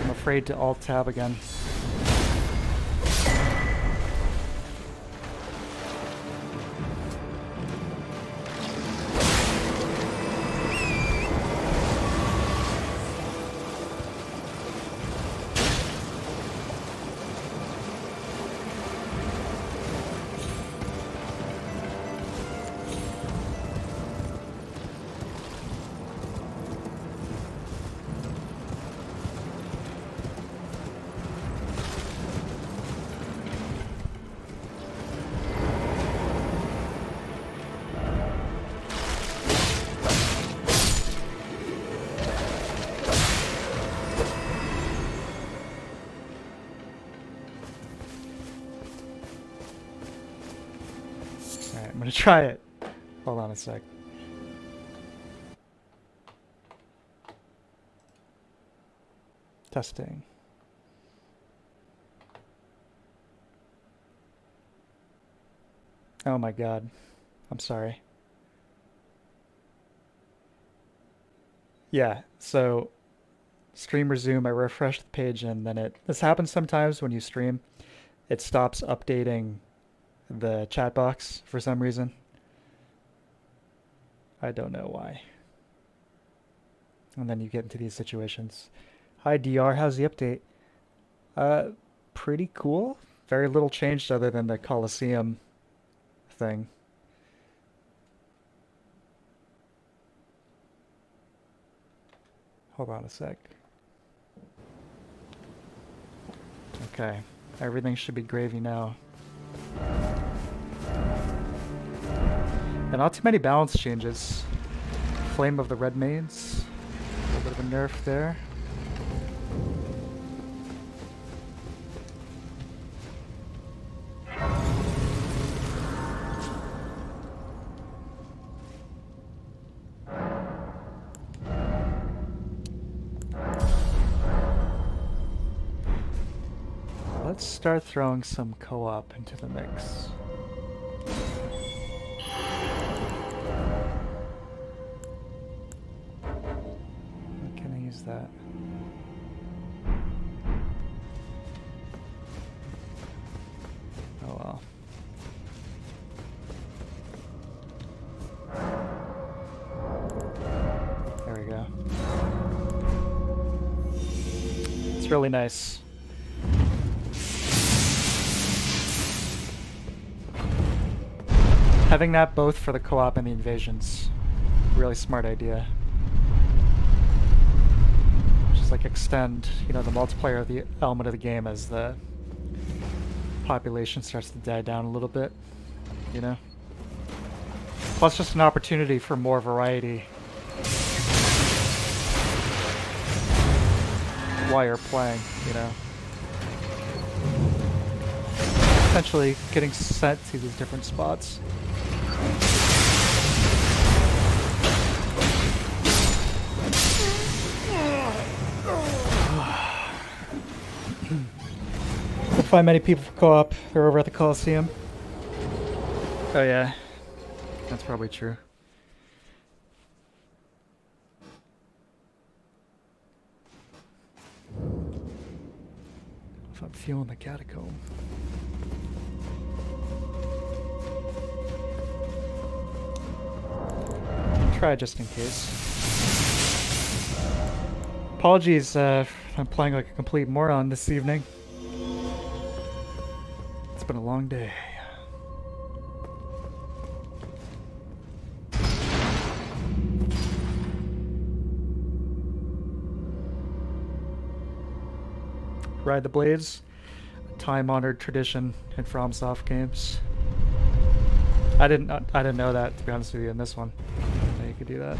I'm afraid to Alt-Tab again. I'm gonna try it. Hold on a sec. Testing. Oh my god. I'm sorry. Yeah, so stream resume, I refreshed the page and then this happens sometimes when you stream. It stops updating the chat box for some reason. I don't know why. And then you get into these situations. Hi DR, how's the update? Pretty cool. Very little changed other than the Colosseum thing. Hold on a sec. Okay, everything should be gravy now. And not too many balance changes. Flame of the Red Maids. A little bit of a nerf there. Let's start throwing some co-op into the mix. That. Oh well. There we go. It's really nice. Having that both for the co-op and the invasions. Really smart idea. Like extend, you know, the multiplayer of the element of the game as the population starts to die down a little bit, you know? Plus just an opportunity for more variety while you're playing, you know? essentially getting sent to these different spots. Don't find many people for co-op. They're over at the Colosseum. Oh yeah, that's probably true. If I'm feeling the catacomb. Try just in case. Apologies, I'm playing like a complete moron this evening. It's been a long day. Ride the Blades, a time-honored tradition in FromSoft games. I didn't know that, to be honest with you, in this one. You could do that.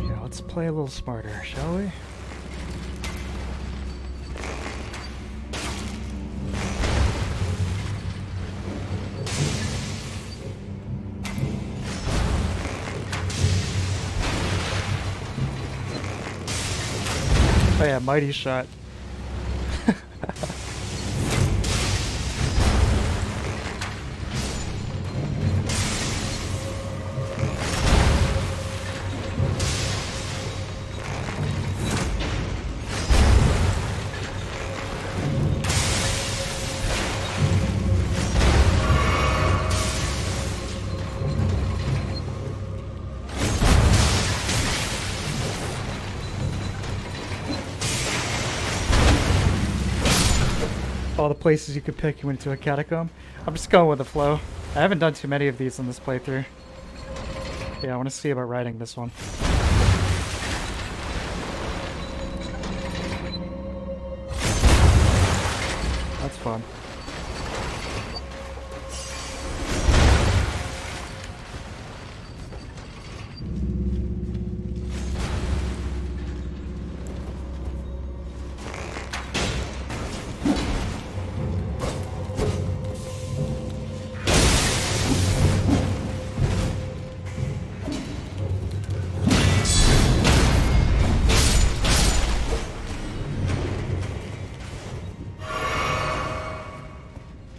Yeah, let's play a little smarter, shall we? Oh yeah, mighty shot. All the places you could pick, you went to a catacomb. I'm just going with the flow. I haven't done too many of these in this playthrough. Yeah, I want to see about riding this one. That's fun.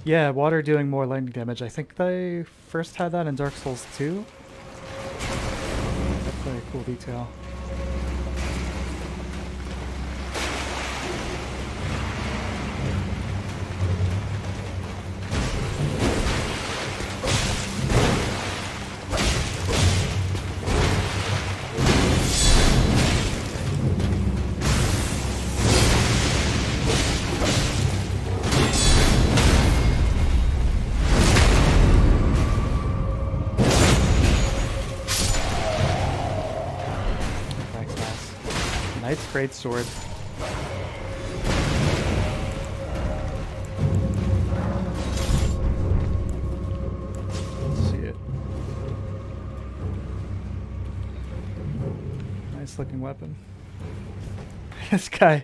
Yeah, water doing more lightning damage. I think they first had that in Dark Souls 2. That's a cool detail. Knight's great sword. Let's see it. Nice looking weapon. This guy.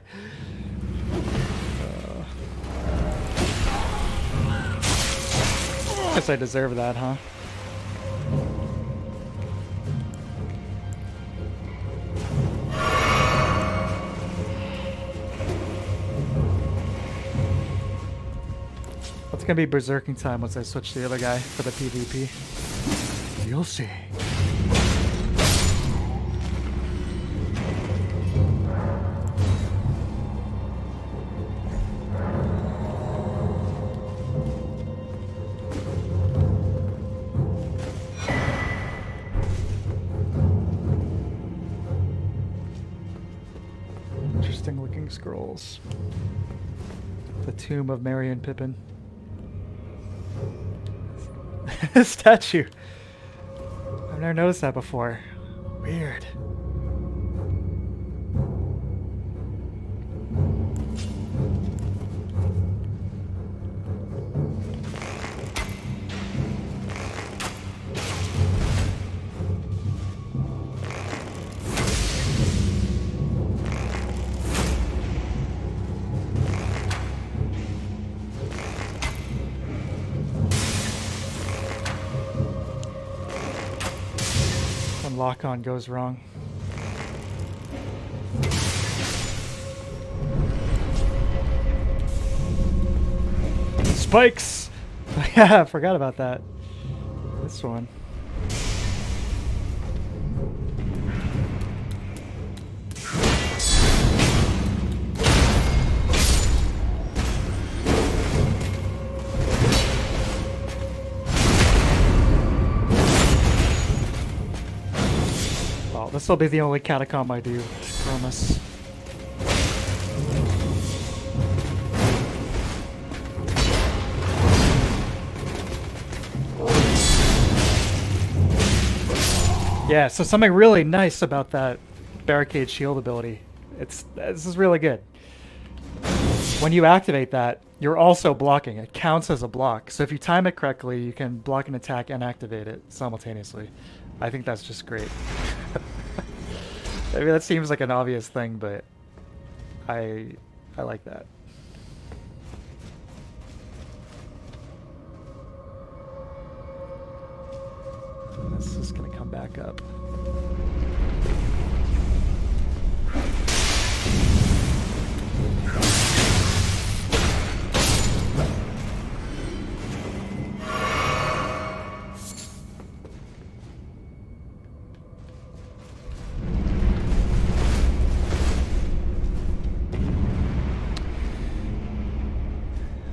Guess I deserve that, huh? It's gonna be berserking time once I switch to the other guy for the PvP. You'll see. Interesting looking scrolls. The Tomb of Merry and Pippin. Statue. I've never noticed that before. Weird. when lock-on goes wrong. Spikes! Yeah, I forgot about that. This one. Well, this will be the only catacomb I do, I promise. Yeah, so something really nice about that barricade shield ability. This is really good. When you activate that, you're also blocking. It counts as a block. So if you time it correctly, you can block an attack and activate it simultaneously. I think that's just great. I mean, that seems like an obvious thing, but I like that. This is gonna come back up.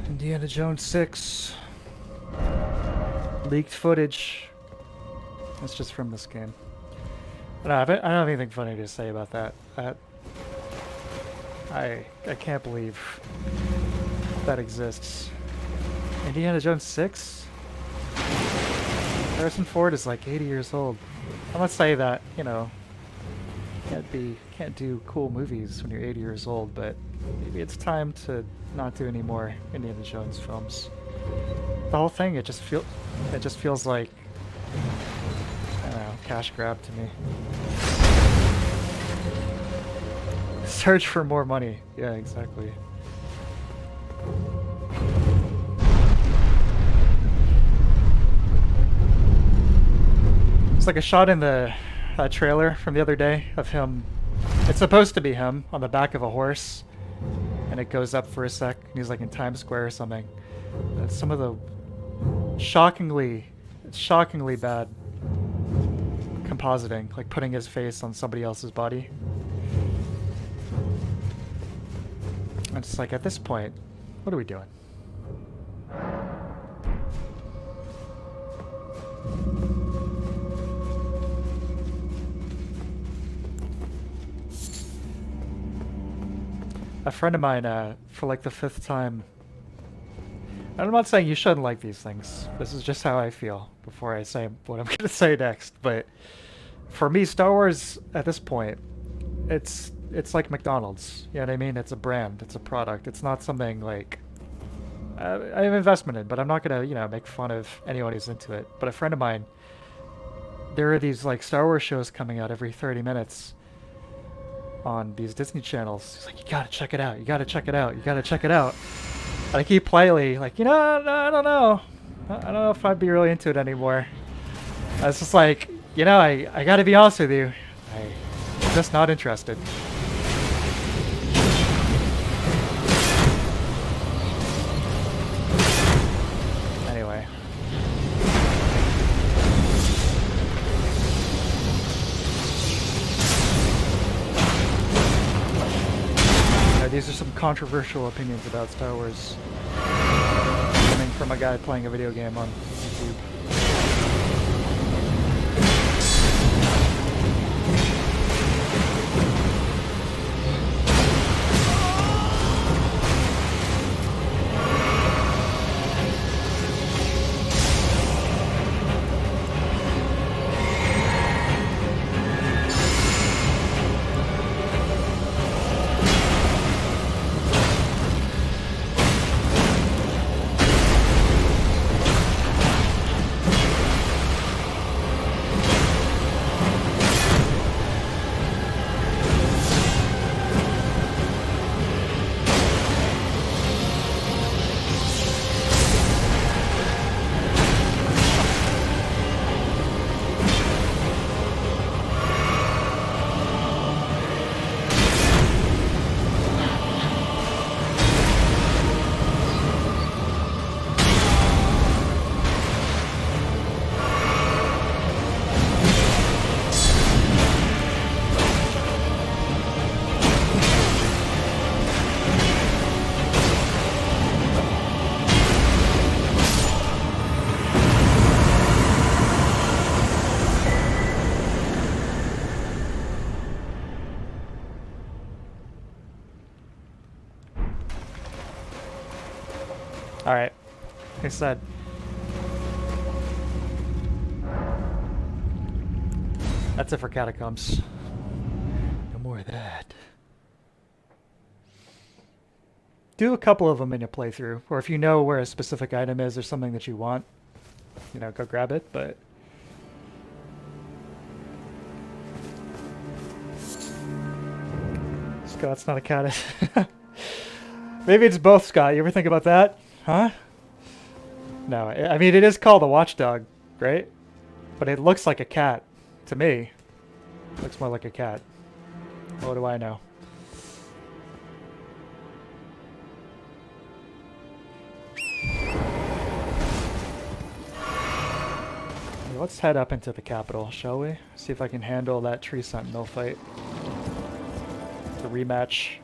Indiana Jones 6. Leaked footage. That's just from this game. I don't have anything funny to say about that. I can't believe that exists. Indiana Jones 6? Harrison Ford is like 80 years old. I'm not saying that, you know, can't do cool movies when you're 80 years old, but maybe it's time to not do any more Indiana Jones films. The whole thing, it just feels like, I don't know, cash grab to me. Search for more money. Yeah, exactly. It's like a shot in the trailer from the other day of him. It's supposed to be him on the back of a horse, and it goes up for a sec, and he's like in Times Square or something. Some of the shockingly bad compositing, like putting his face on somebody else's body. And it's like, at this point, what are we doing? A friend of mine, for like the 5th time, I'm not saying you shouldn't like these things. This is just how I feel before I say what I'm going to say next. But for me, Star Wars at this point, it's like McDonald's. You know what I mean? It's a brand. It's a product. It's not something like I have investment in, but I'm not going to, you know, make fun of anyone who's into it. But a friend of mine, there are these like Star Wars shows coming out every 30 minutes on these Disney channels. He's like, you gotta check it out. You gotta check it out. You gotta check it out. And I keep politely like, you know, no, I don't know. I don't know if I'd be really into it anymore. I was just like, you know, I gotta be honest with you. I'm just not interested. Anyway. These are some controversial opinions about Star Wars coming from a guy playing a video game on YouTube. Alright. Like I said. That's it for catacombs. No more of that. Do a couple of them in your playthrough, or if you know where a specific item is or something that you want, you know, go grab it, but... Scott's not a cat. Maybe it's both, Scott. You ever think about that? Huh? No, I mean, it is called a watchdog, right? But it looks like a cat. To me. It looks more like a cat. What do I know? Let's head up into the capital, shall we? See if I can handle that tree sentinel fight. The rematch.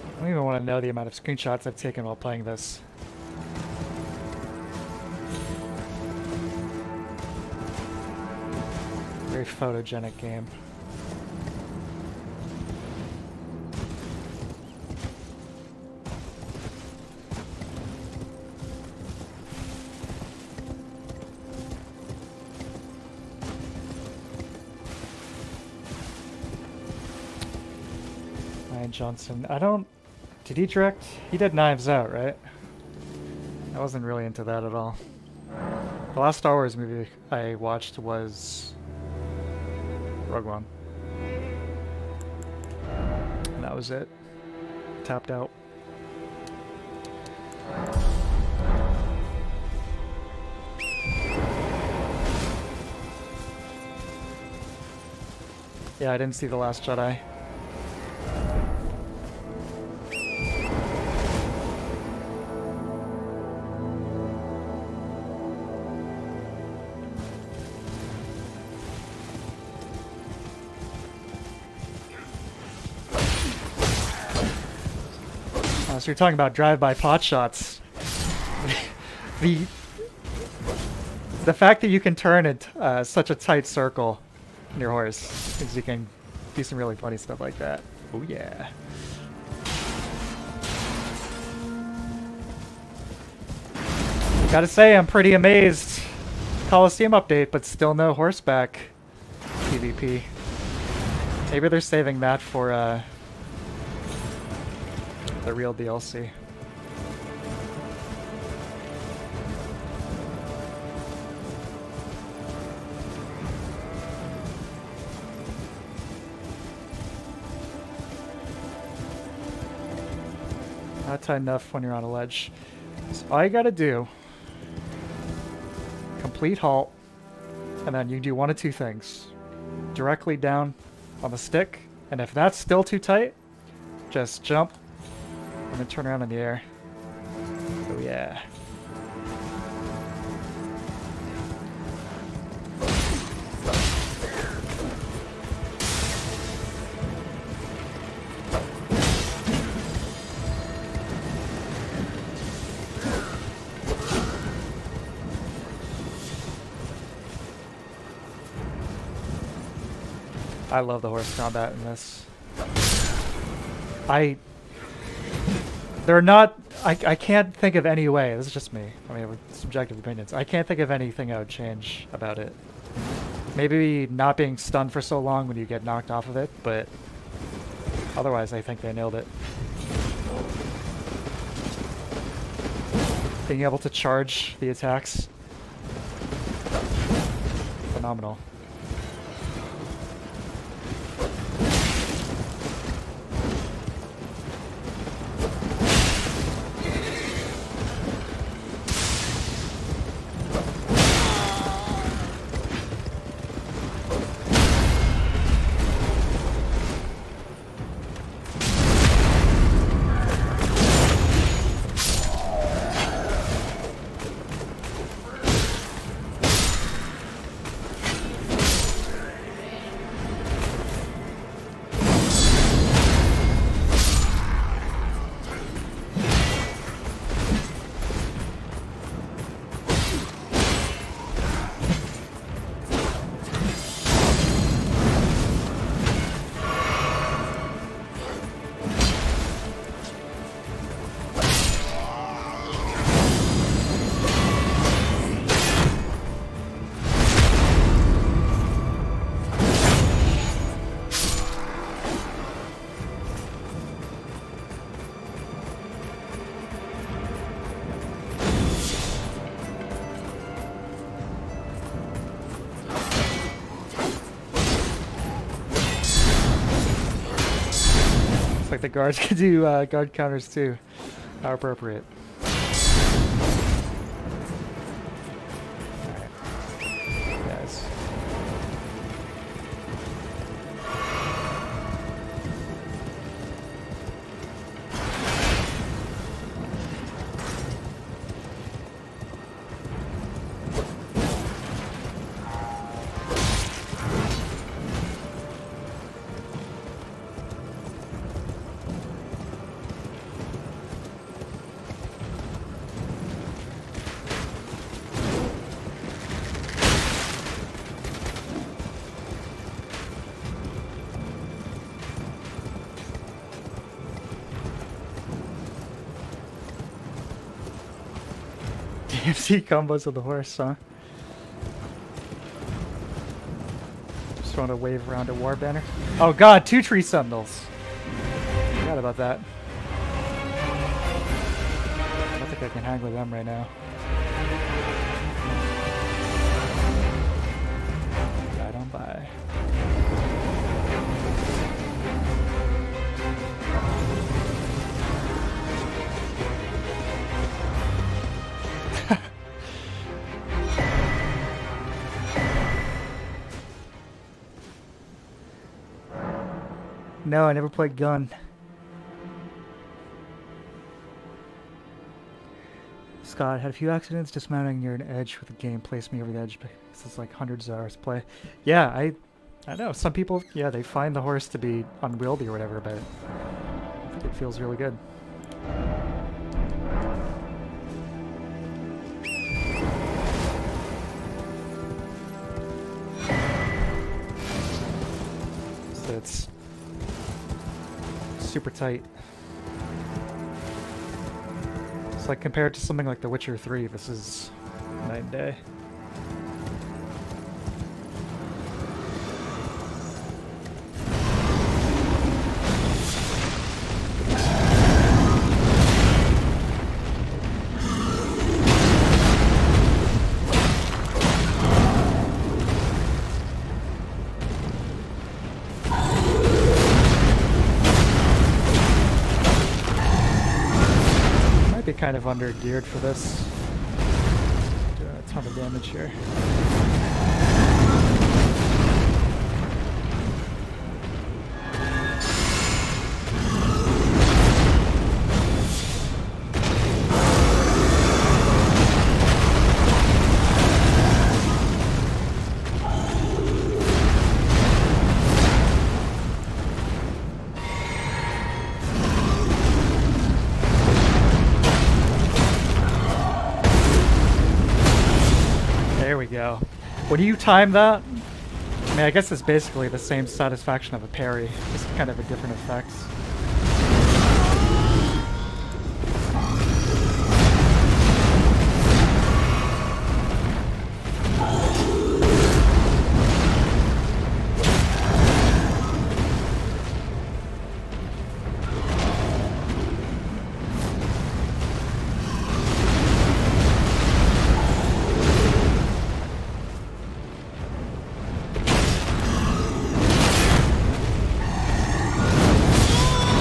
I don't even want to know the amount of screenshots I've taken while playing this. Very photogenic game. Ryan Johnson. I don't... Did he direct? He did Knives Out, right? I wasn't really into that at all. The last Star Wars movie I watched was Rogue One. And that was it. Tapped out. Yeah, I didn't see The Last Jedi. So you're talking about drive-by pot shots. the fact that you can turn it such a tight circle in your horse means you can do some really funny stuff like that. Oh yeah. Gotta say, I'm pretty amazed. Colosseum update, but still no horseback PvP. Maybe they're saving that for the real DLC. Not tight enough when you're on a ledge. So all you gotta do, complete halt, and then you do one of two things. Directly down on the stick, and if that's still too tight, just jump and then turn around in the air. Oh yeah. I love the horse combat in this. They're not... I can't think of any way. This is just me. I mean, with subjective opinions. I can't think of anything I would change about it. Maybe not being stunned for so long when you get knocked off of it, but otherwise I think they nailed it. Being able to charge the attacks. Phenomenal. like the guards can do guard counters too. How appropriate. Alright. Guys. DMC combos of the horse, huh? Just want to wave around a war banner. Oh god, 2 tree sentinels. Forgot about that. I don't think I can hang with them right now. I don't buy. No, I never played gun. Scott, had a few accidents dismounting near an edge with the game placed me over the edge because it's like hundreds of hours to play. Yeah, I know. Some people, yeah, they find the horse to be unwieldy or whatever, but I think it feels really good. So it's super tight. It's like compared to something like The Witcher 3, this is night and day. Be kind of under geared for this. Doing a ton of damage here. There we go. When you time that, I mean, I guess it's basically the same satisfaction of a parry, just kind of a different effect.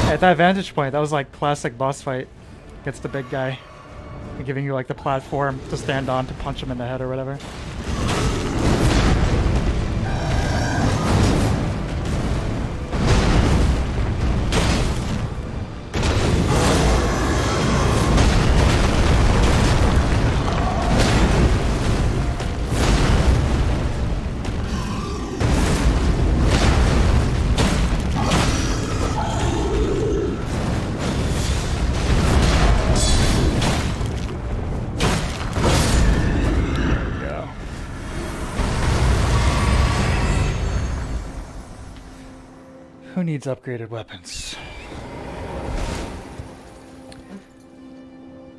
At that vantage point, that was like classic boss fight against the big guy. Giving you like the platform to stand on to punch him in the head or whatever. Who needs upgraded weapons?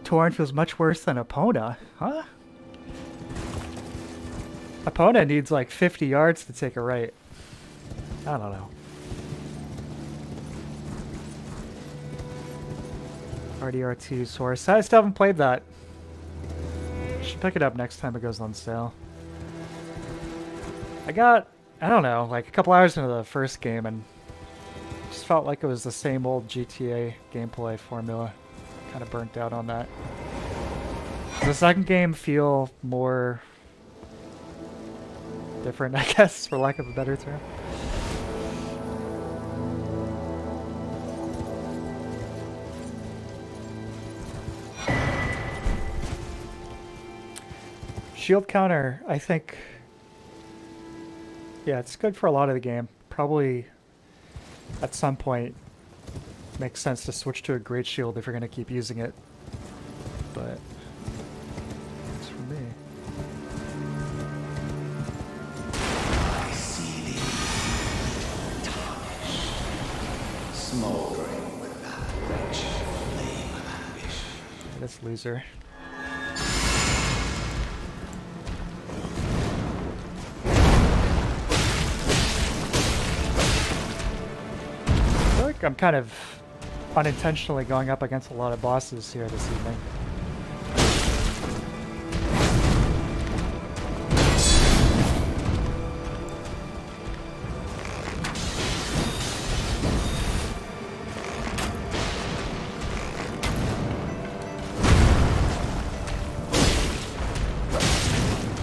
Torn feels much worse than Epona, huh? Epona needs like 50 yards to take a right. I don't know. RDR2 source. I still haven't played that. Should pick it up next time it goes on sale. I got, I don't know, like a couple hours into the first game and just just felt like it was the same old GTA gameplay formula. Kind of burnt out on that. Does the second game feel more different, I guess, for lack of a better term? Shield counter, I think, yeah, it's good for a lot of the game. Probably at some point makes sense to switch to a great shield if you're going to keep using it. But it's for me. I see thee, tarnished, smoldering with that wretched flame of ambition. This loser. I feel like I'm kind of unintentionally going up against a lot of bosses here this evening.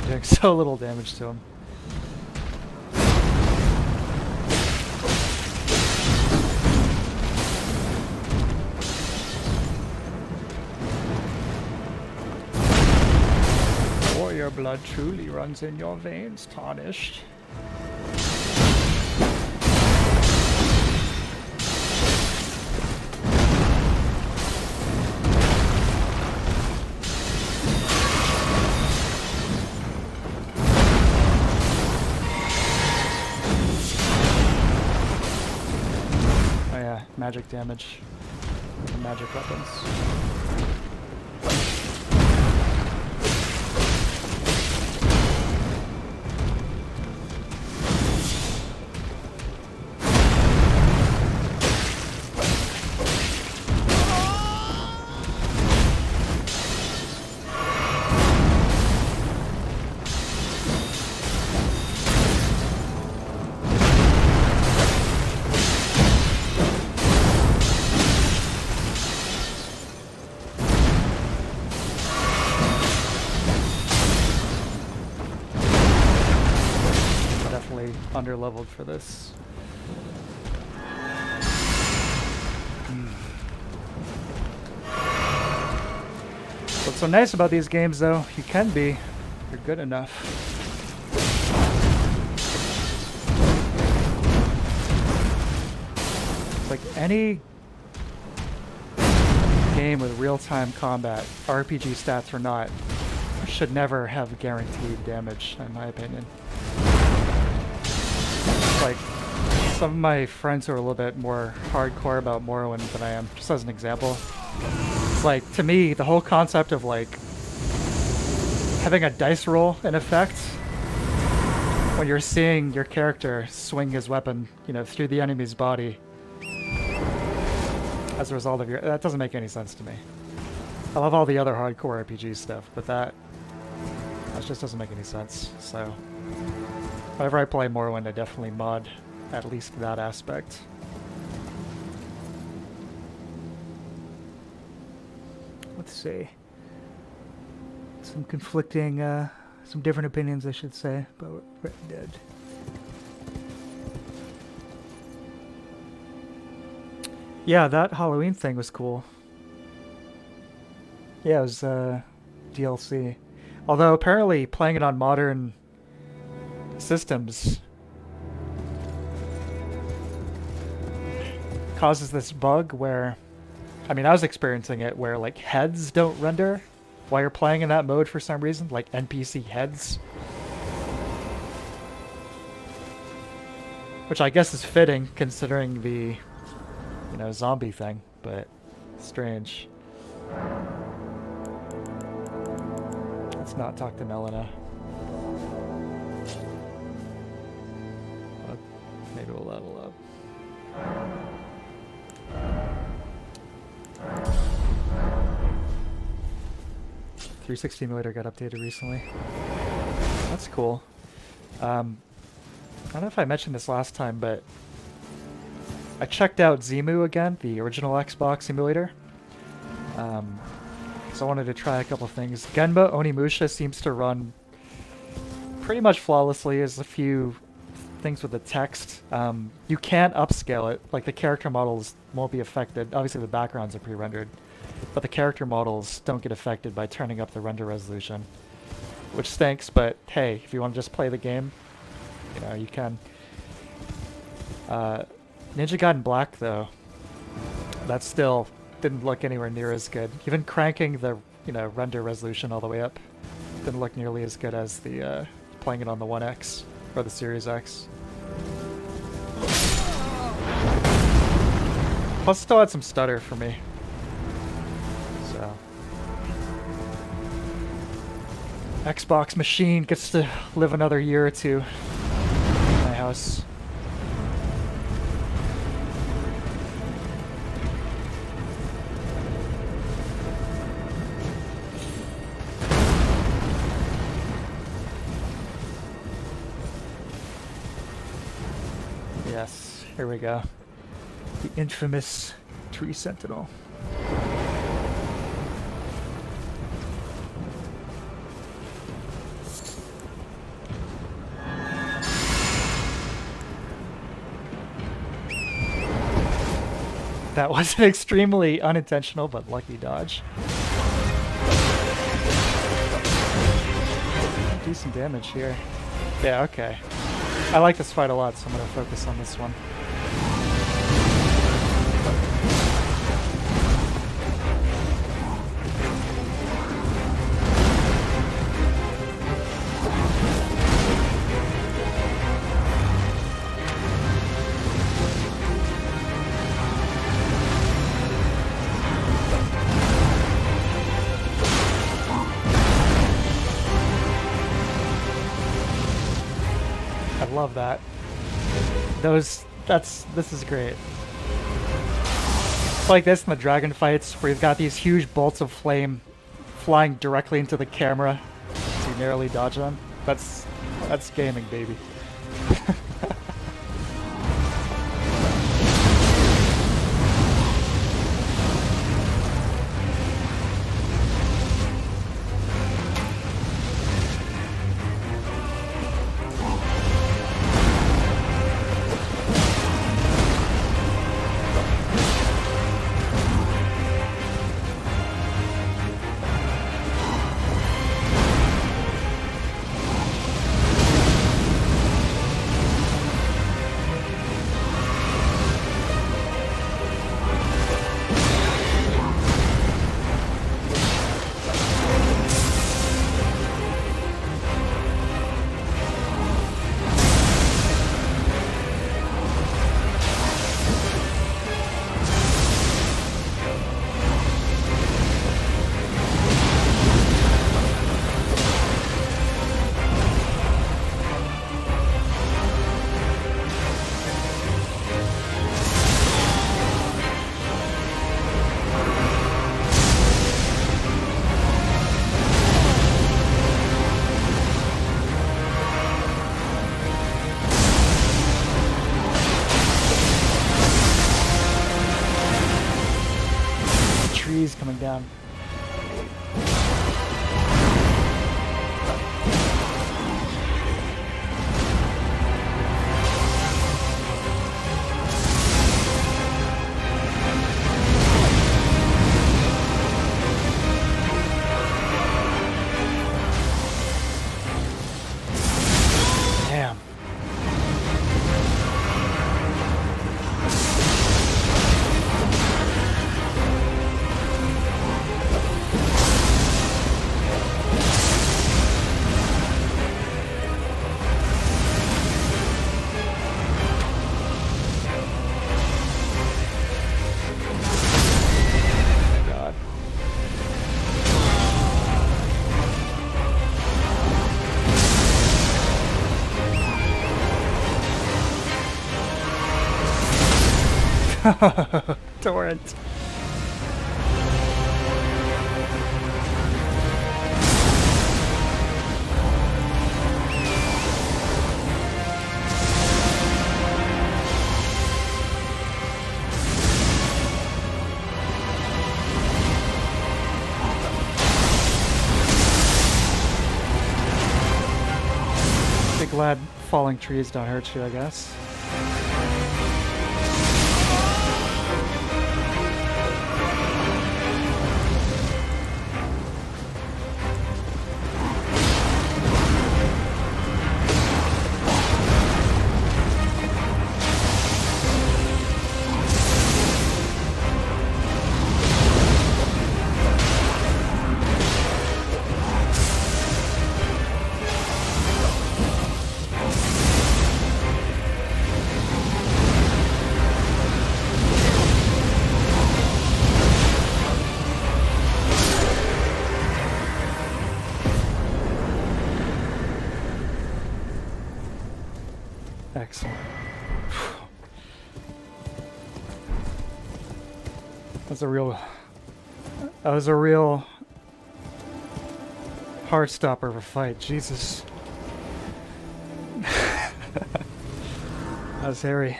Doing so little damage to him. Your blood truly runs in your veins, tarnished. Oh yeah, magic damage. Magic weapons. Underleveled for this. What's so nice about these games, though, you can be if you're good enough. It's like any game with real-time combat, RPG stats or not, should never have guaranteed damage, in my opinion. Like, some of my friends who are a little bit more hardcore about Morrowind than I am, just as an example. It's like, to me, the whole concept of like having a dice roll in effect when you're seeing your character swing his weapon, you know, through the enemy's body as a result of that doesn't make any sense to me. I love all the other hardcore RPG stuff, but that just doesn't make any sense, so whenever I play Morrowind, I definitely mod at least that aspect. Let's see. Some conflicting, some different opinions, I should say, about Red Dead. Yeah, that Halloween thing was cool. Yeah, it was DLC. Although apparently playing it on modern systems causes this bug where, I mean, I was experiencing it where like heads don't render while you're playing in that mode for some reason, like NPC heads. Which I guess is fitting considering the, you know, zombie thing, but strange. Let's not talk to Melina. Maybe we'll level up. .360 emulator got updated recently. That's cool. I don't know if I mentioned this last time, but I checked out Zemu again, the original Xbox emulator. So I wanted to try a couple things. Genba Onimusha seems to run pretty much flawlessly. There's a few things with the text. You can't upscale it. Like, the character models won't be affected. Obviously the backgrounds are pre-rendered, but the character models don't get affected by turning up the render resolution, which stinks, but hey, if you want to just play the game, you know, you can. Ninja Gaiden Black, though, that still didn't look anywhere near as good. Even cranking the, you know, render resolution all the way up didn't look nearly as good as the playing it on the One X or the Series X. Plus, still had some stutter for me. So, Xbox machine gets to live another year or two in my house. Yes, here we go. The infamous Tree Sentinel. That was an extremely unintentional but lucky dodge. Decent damage here. Yeah, okay. I like this fight a lot, so I'm going to focus on this one. Love that. This is great. It's like this in the dragon fights where you've got these huge bolts of flame flying directly into the camera so you narrowly dodge them. That's gaming, baby. Coming down. Damn. Torrent. glad falling trees don't hurt you, I guess. Excellent. That was a real heart stopper of a fight. Jesus. That was hairy.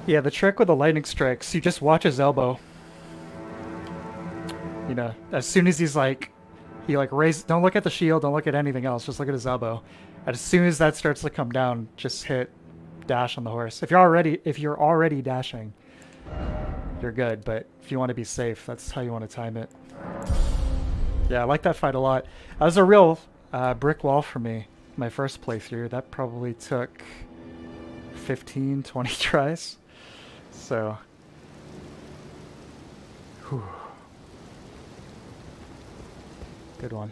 Yeah, the trick with the lightning strikes, you just watch his elbow. You know, as soon as he's like, he like raises, don't look at the shield, don't look at anything else, just look at his elbow. And as soon as that starts to come down, just hit dash on the horse. If you're already dashing, you're good, but if you want to be safe, that's how you want to time it. Yeah, I like that fight a lot. That was a real brick wall for me, my first playthrough. That probably took 15, 20 tries. So, whew. Good one.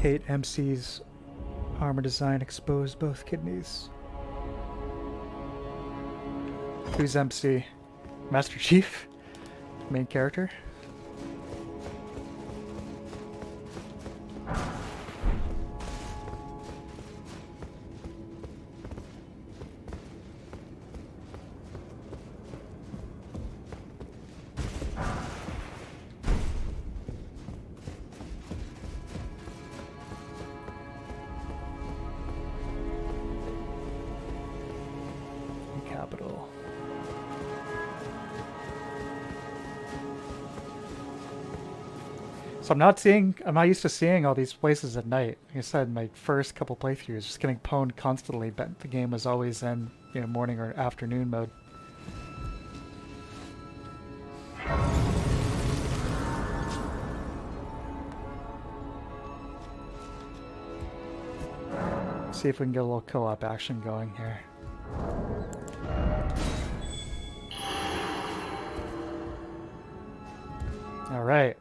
Hate MC's armor design exposed both kidneys. Who's MC? Master Chief? Main character? Capital. So I'm not used to seeing all these places at night. Like I said, my first couple playthroughs, just getting pwned constantly, but the game was always in, you know, morning or afternoon mode. See if we can get a little co-op action going here. All right.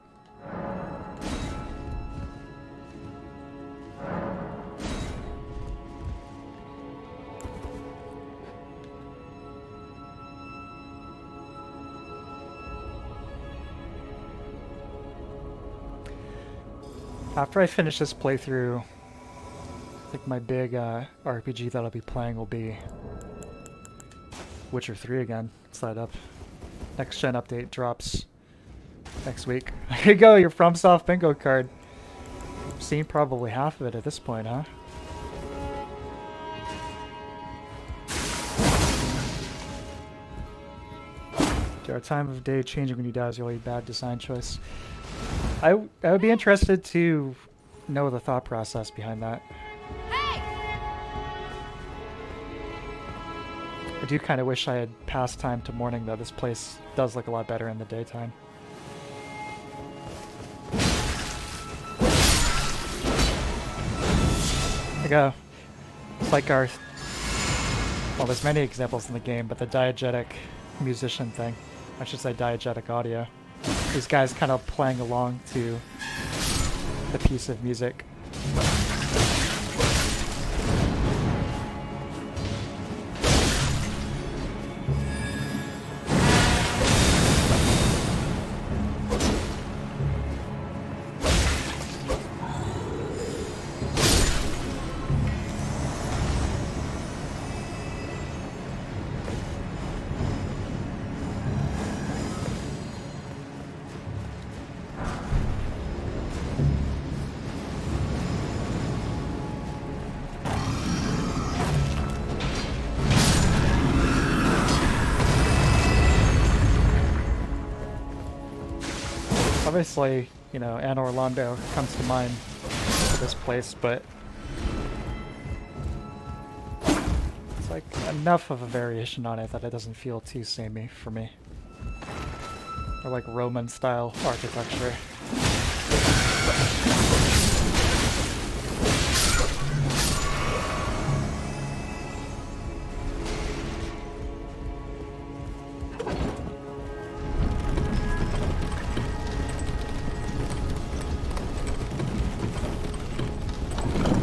After I finish this playthrough, I think my big RPG that I'll be playing will be Witcher 3 again. Let's light up. Next gen update drops next week. There you go, your FromSoft bingo card. I've seen probably half of it at this point, huh? Our time of day changing when you die is a really bad design choice. I would be interested to know the thought process behind that. Hey! I do kind of wish I had passed time to morning, though. This place does look a lot better in the daytime. There you go. It's like our... Well, there's many examples in the game, but the diegetic musician thing. I should say diegetic audio. These guys kind of playing along to the piece of music. Obviously, you know, Anne Orlando comes to mind for this place, but it's like enough of a variation on it that it doesn't feel too samey for me. Or like Roman style architecture.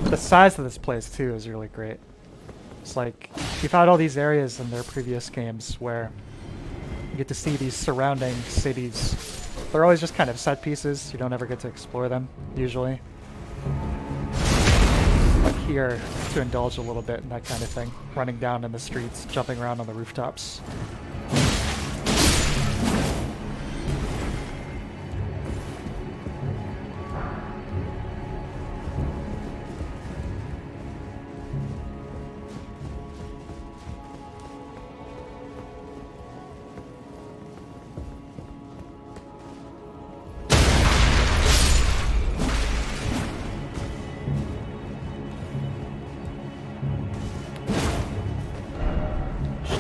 The size of this place too is really great. It's like you've had all these areas in their previous games where you get to see these surrounding cities. They're always just kind of set pieces. You don't ever get to explore them, usually. Like here, to indulge a little bit in that kind of thing. Running down in the streets, jumping around on the rooftops.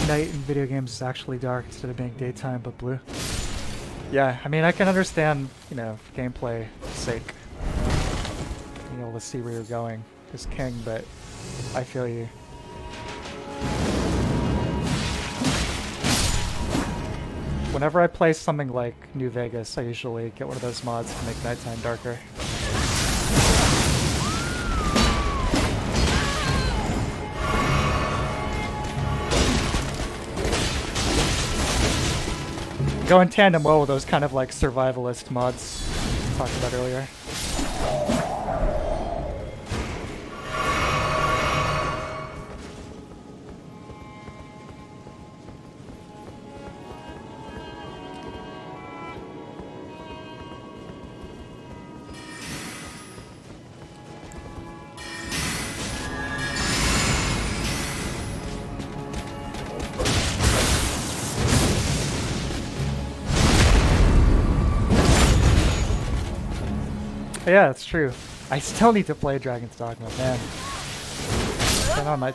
Night in video games is actually dark instead of being daytime but blue. Yeah, I mean, I can understand, you know, for gameplay sake, being able to see where you're going is king, but I feel you. Whenever I play something like New Vegas, I usually get one of those mods to make nighttime darker. Go in tandem well with those kind of like survivalist mods we talked about earlier. Yeah, it's true. I still need to play Dragon's Dogma, man. It's been on my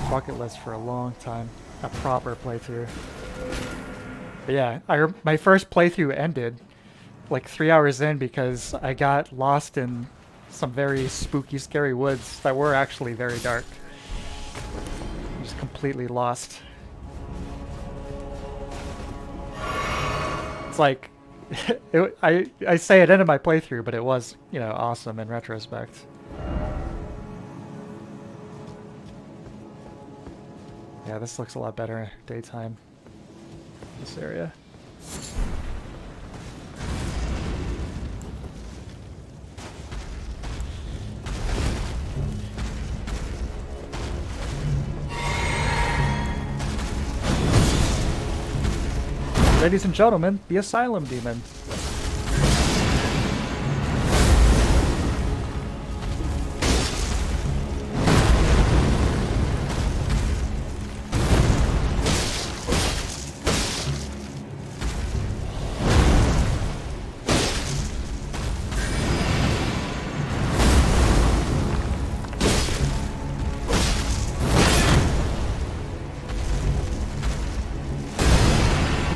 bucket list for a long time. A proper playthrough. But yeah, my first playthrough ended like 3 hours in because I got lost in some very spooky, scary woods that were actually very dark. Just completely lost. It's like I say it ended my playthrough, but it was, you know, awesome in retrospect. Yeah, this looks a lot better daytime. This area. Ladies and gentlemen, the Asylum Demon.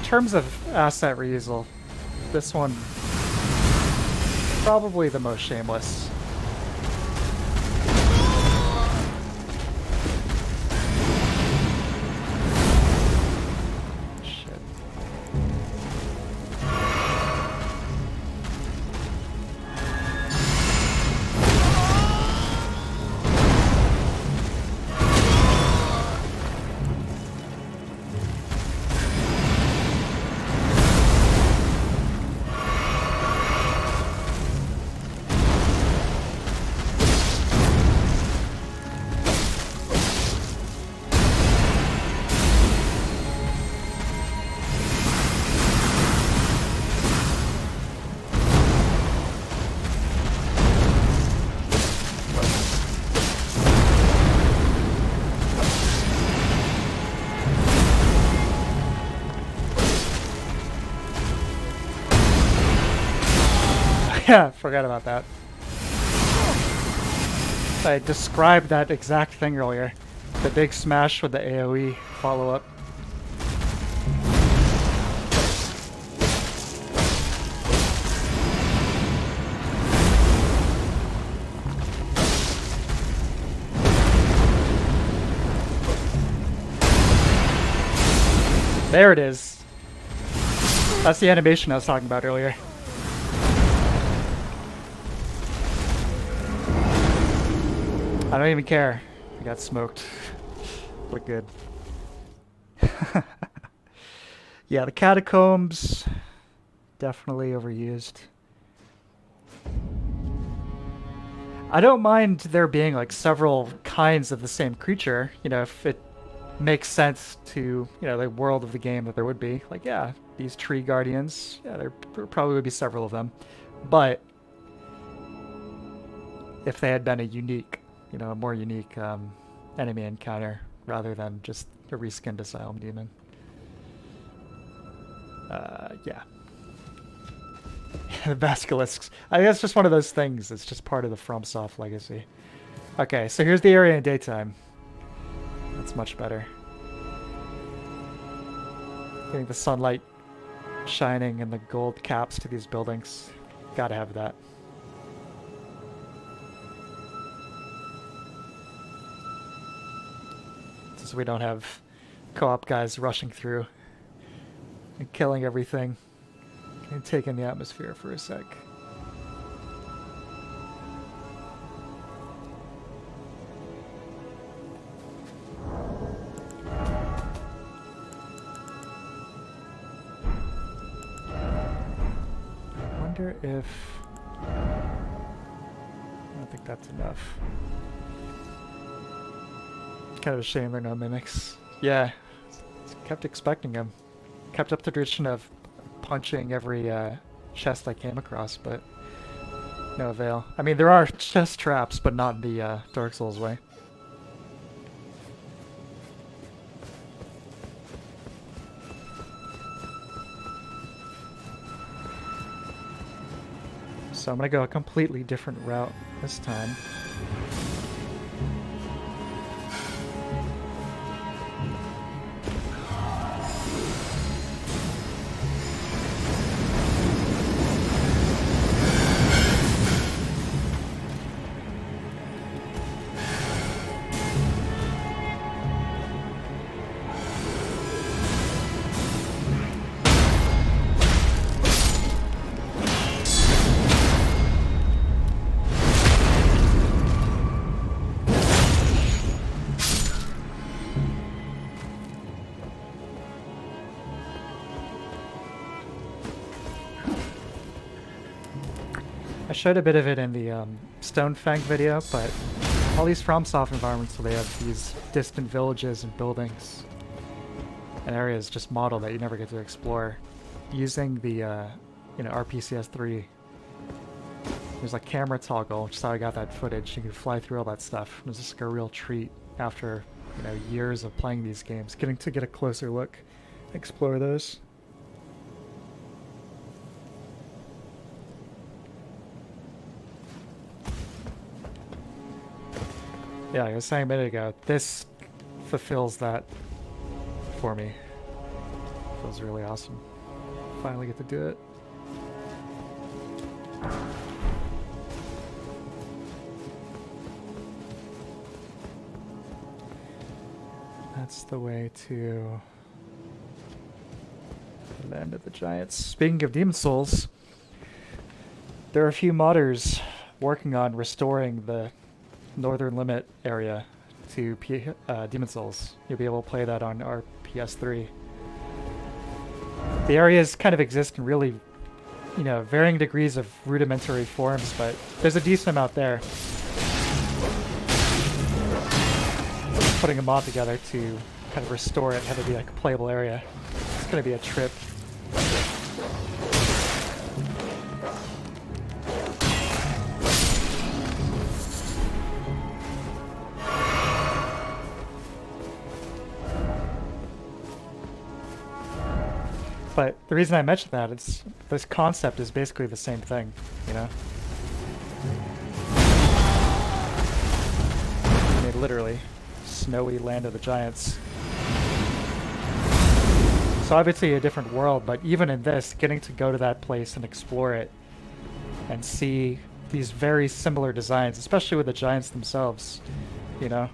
In terms of asset reusal, this one probably the most shameless. Shit. Yeah, forgot about that. I described that exact thing earlier. The big smash with the AoE follow-up. There it is. That's the animation I was talking about earlier. I don't even care. I got smoked. Look good. Yeah, the catacombs definitely overused. I don't mind there being like several kinds of the same creature, you know, if it makes sense to, you know, the world of the game that there would be. Like, yeah, these tree guardians, yeah, there probably would be several of them. But if they had been a unique, you know, a more unique enemy encounter rather than just a reskinned Asylum Demon. Yeah. The Basilisks. I think that's just one of those things. It's just part of the FromSoft legacy. Okay, so here's the area in daytime. That's much better. Getting the sunlight shining and the gold caps to these buildings. Gotta have that. So we don't have co-op guys rushing through and killing everything. And take in the atmosphere for a sec. I wonder if... I don't think that's enough. Kind of a shame there are no mimics. Yeah, kept expecting them. Kept up the tradition of punching every chest I came across, but no avail. I mean, there are chest traps, but not in the Dark Souls way. So I'm gonna go a completely different route this time. I showed a bit of it in the Stonefang video, but all these FromSoft environments, so they have these distant villages and buildings and areas just modeled that you never get to explore using the you know, RPCS3. There's like camera toggle, which is how I got that footage. You can fly through all that stuff. It was just like a real treat after, you know, years of playing these games, getting to get a closer look, explore those. Yeah, like I was saying a minute ago, this fulfills that for me. Feels really awesome. Finally get to do it. That's the way to the Land of the Giants. Speaking of Demon Souls, there are a few modders working on restoring the Northern Limit area to Demon Souls. You'll be able to play that on our PS3. The areas kind of exist in really, you know, varying degrees of rudimentary forms, but there's a decent amount there. Putting a mod together to kind of restore it, have it be like a playable area. It's going to be a trip. But the reason I mentioned that is this concept is basically the same thing, you know? I mean, literally, snowy land of the giants. So obviously a different world, but even in this, getting to go to that place and explore it and see these very similar designs, especially with the giants themselves, you know?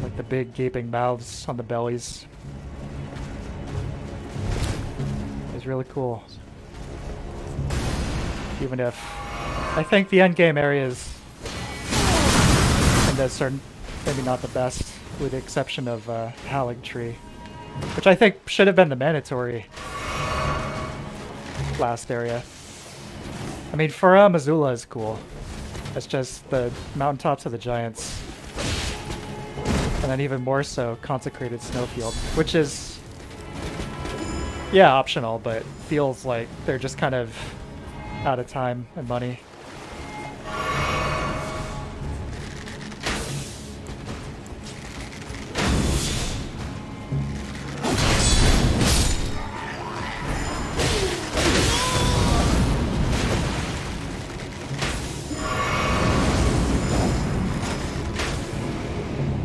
Like the big gaping mouths on the bellies. It's really cool. Even if I think the end game areas in this are maybe not the best, with the exception of Hallig Tree, which I think should have been the mandatory last area. I mean, Farah Missoula is cool. It's just the mountaintops of the giants. And then even more so, Consecrated Snowfield, which is, yeah, optional, but feels like they're just kind of out of time and money.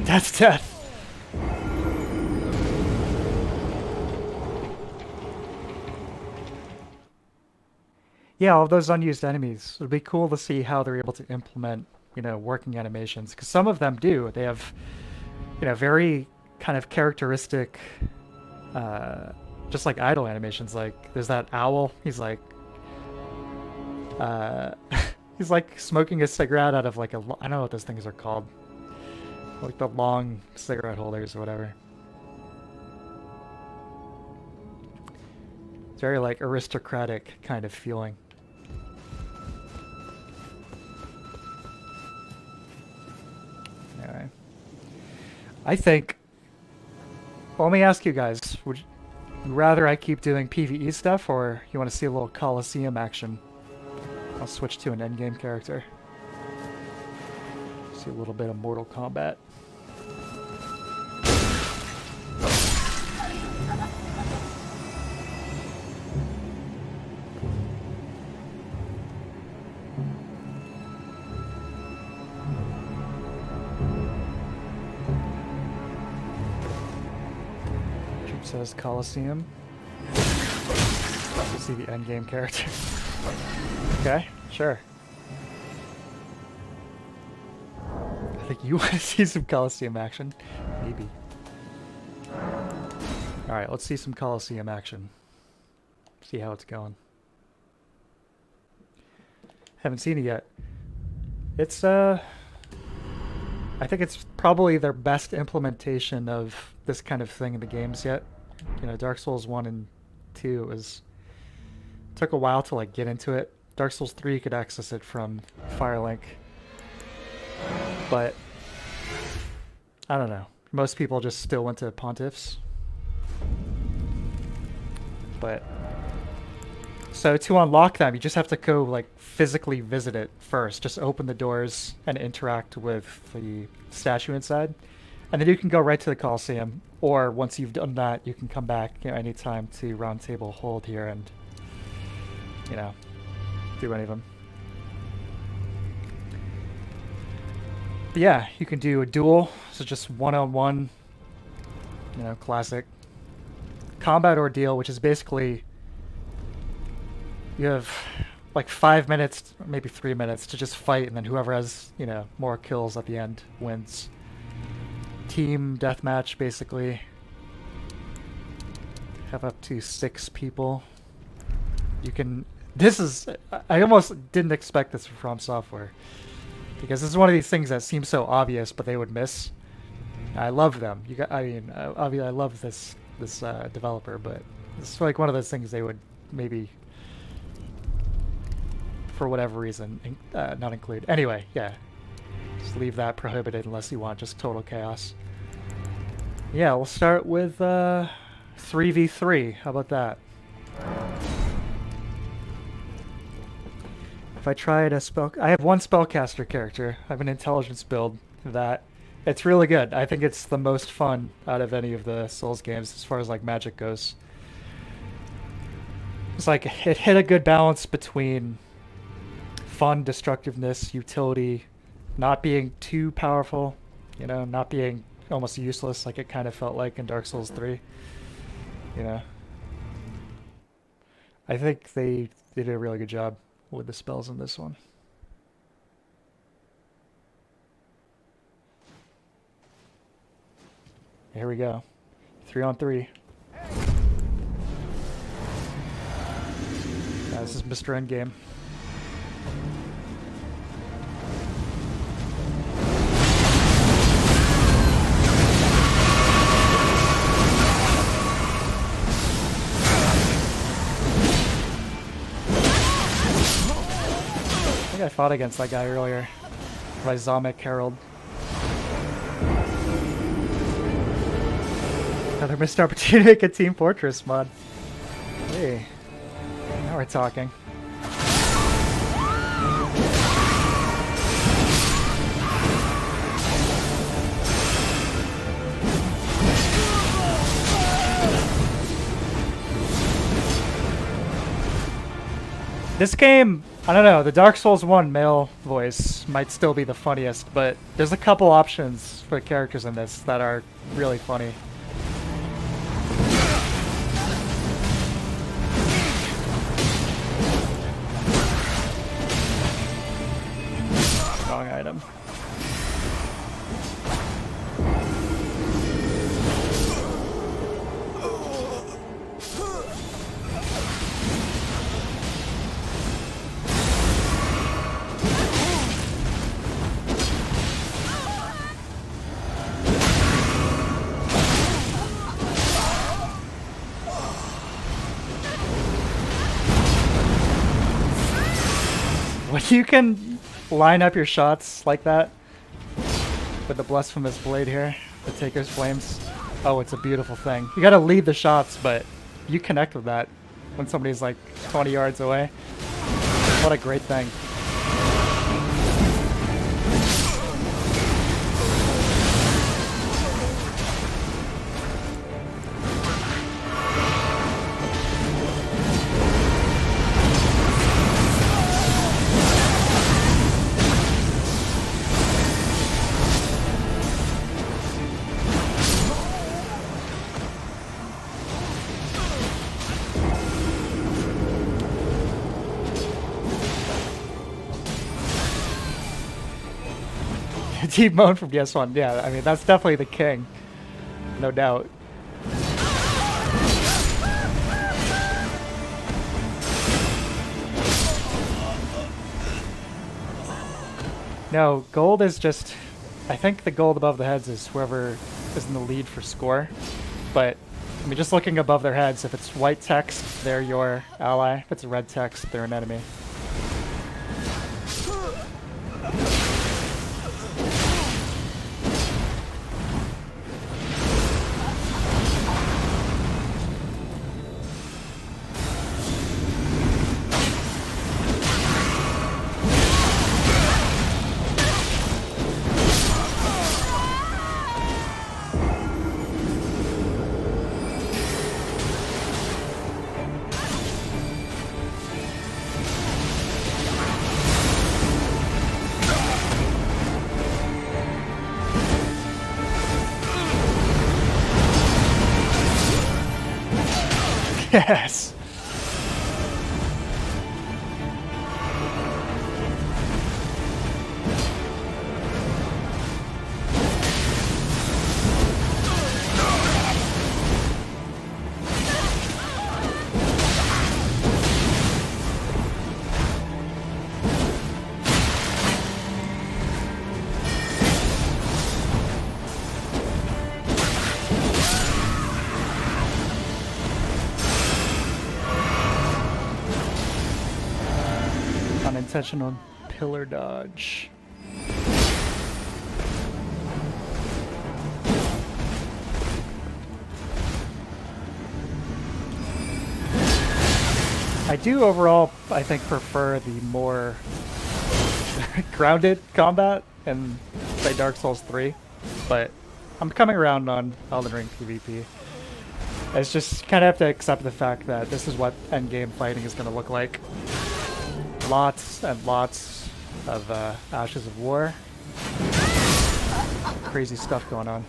That's death. Yeah, all those unused enemies. It'd be cool to see how they're able to implement, you know, working animations. Because some of them do. They have, you know, very kind of characteristic, just like idle animations. Like, there's that owl. He's like, he's like smoking a cigarette out of like a, I don't know what those things are called. Like the long cigarette holders or whatever. It's very like aristocratic kind of feeling. Anyway. I think, well, let me ask you guys, would you rather I keep doing PvE stuff or you want to see a little Colosseum action? I'll switch to an endgame character. See a little bit of Mortal Kombat. Says Colosseum. To see the endgame character. Okay, sure. I think you want to see some Colosseum action. Maybe. Alright, let's see some Colosseum action. See how it's going. Haven't seen it yet. It's, I think it's probably their best implementation of this kind of thing in the games yet. You know, Dark Souls 1 and 2 took a while to like get into it. Dark Souls 3 you could access it from Firelink. But I don't know. Most people just still went to Pontiffs. But so to unlock them, you just have to go like physically visit it first. Just open the doors and interact with the statue inside. And then you can go right to the Colosseum, or once you've done that, you can come back, you know, anytime to Round Table Hold here and, you know, do any of them. But yeah, you can do a duel, so just one-on-one, you know, classic. Combat Ordeal, which is basically, you have like 5 minutes, or maybe 3 minutes to just fight, and then whoever has, you know, more kills at the end wins. Team deathmatch, basically. Have up to 6 people. You can... This is... I almost didn't expect this from Software. Because this is one of these things that seems so obvious, but they would miss. I love them. I mean, obviously I love this developer, but it's like one of those things they would maybe, for whatever reason, not include. Anyway, yeah. Just leave that prohibited unless you want just total chaos. Yeah, we'll start with 3v3. How about that? If I tried a spell... I have one spellcaster character. I have an intelligence build that... It's really good. I think it's the most fun out of any of the Souls games as far as like magic goes. It's like it hit a good balance between fun, destructiveness, utility, not being too powerful, you know, not being almost useless like it kind of felt like in Dark Souls 3, you know. I think they did a really good job with the spells in this one. Here we go. 3-on-3. This is Mr. Endgame. I think I fought against that guy earlier. By Zomic Herald. Another missed opportunity to make a Team Fortress mod. Hey. Now we're talking. This game, I don't know, the Dark Souls 1 male voice might still be the funniest, but there's a couple options for the characters in this that are really funny. Wrong item. When you can line up your shots like that with the blasphemous blade here, the Taker's Flames, oh, it's a beautiful thing. You gotta lead the shots, but you connect with that when somebody's like 20 yards away. What a great thing. Deep Moan from DS1, yeah, I mean, that's definitely the king. No doubt. No, gold is just... I think the gold above the heads is whoever is in the lead for score. But, I mean, just looking above their heads, if it's white text, they're your ally. If it's red text, they're an enemy. Yes. Unintentional pillar dodge. I do overall, I think, prefer the more grounded combat in, say, Dark Souls 3, but I'm coming around on Elden Ring PvP. It's just kind of have to accept the fact that this is what endgame fighting is going to look like. Lots and lots of Ashes of War. Crazy stuff going on.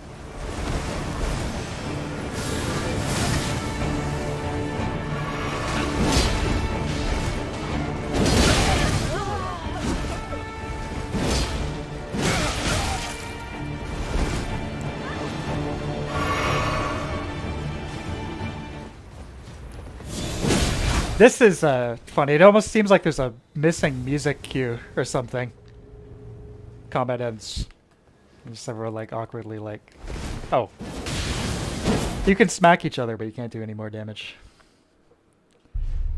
This is funny. It almost seems like there's a missing music cue or something. Combat ends. And just everyone like awkwardly like, oh. You can smack each other, but you can't do any more damage.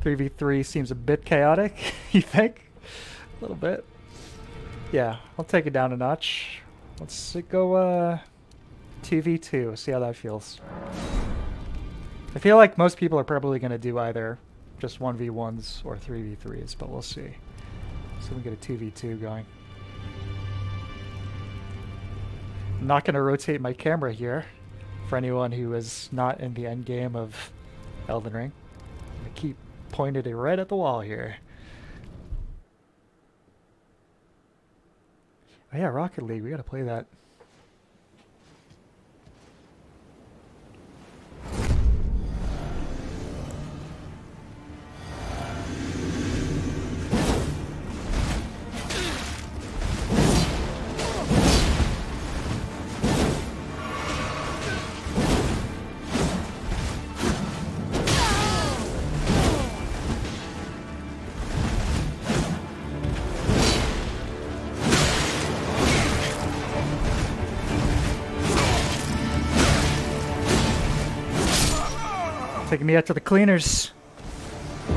3v3 seems a bit chaotic, you think? A little bit. Yeah, I'll take it down a notch. Let's go 2v2, see how that feels. I feel like most people are probably going to do either just 1v1s or 3v3s, but we'll see. So we get a 2v2 going. I'm not going to rotate my camera here for anyone who is not in the end game of Elden Ring. I'm going to keep pointed it right at the wall here. Oh yeah, Rocket League, we got to play that. Taking me out to the cleaners. I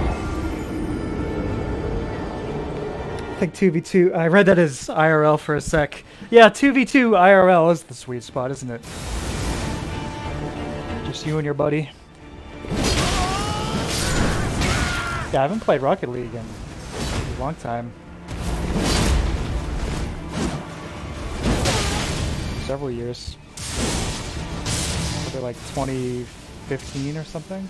think 2v2. I read that as IRL for a sec. Yeah, 2v2 IRL is the sweet spot, isn't it? Just you and your buddy. Yeah, I haven't played Rocket League in a long time. Several years. Probably like 2015 or something.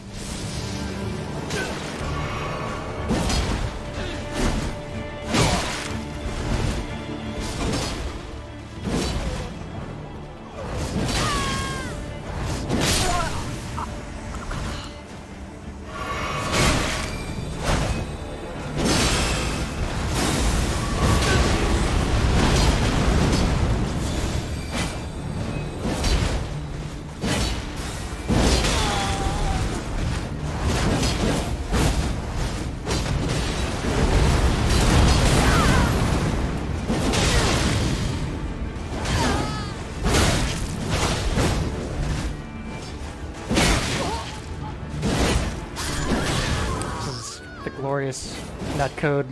Glorious netcode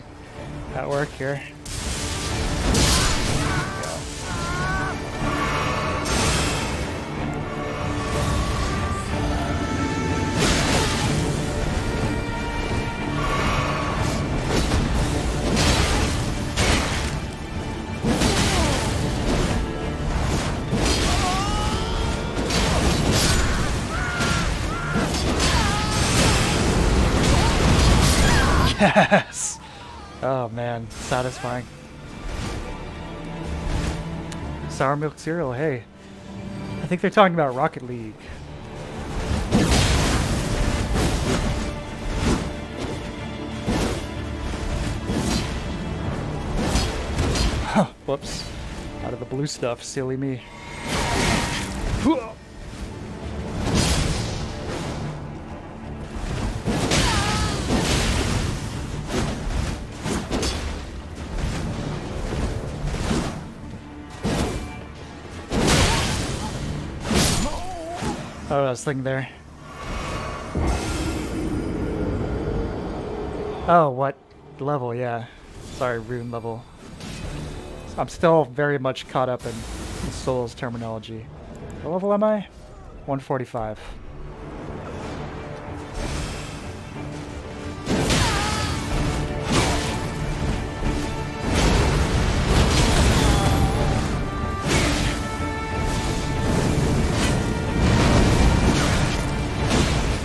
at work here. Yes! Oh man, satisfying. Sour milk cereal, hey. I think they're talking about Rocket League. Huh, whoops. Out of the blue stuff, silly me. Oh, I was thinking there. Oh, what level? Yeah. Sorry, rune level. I'm still very much caught up in Souls terminology. What level am I? 145.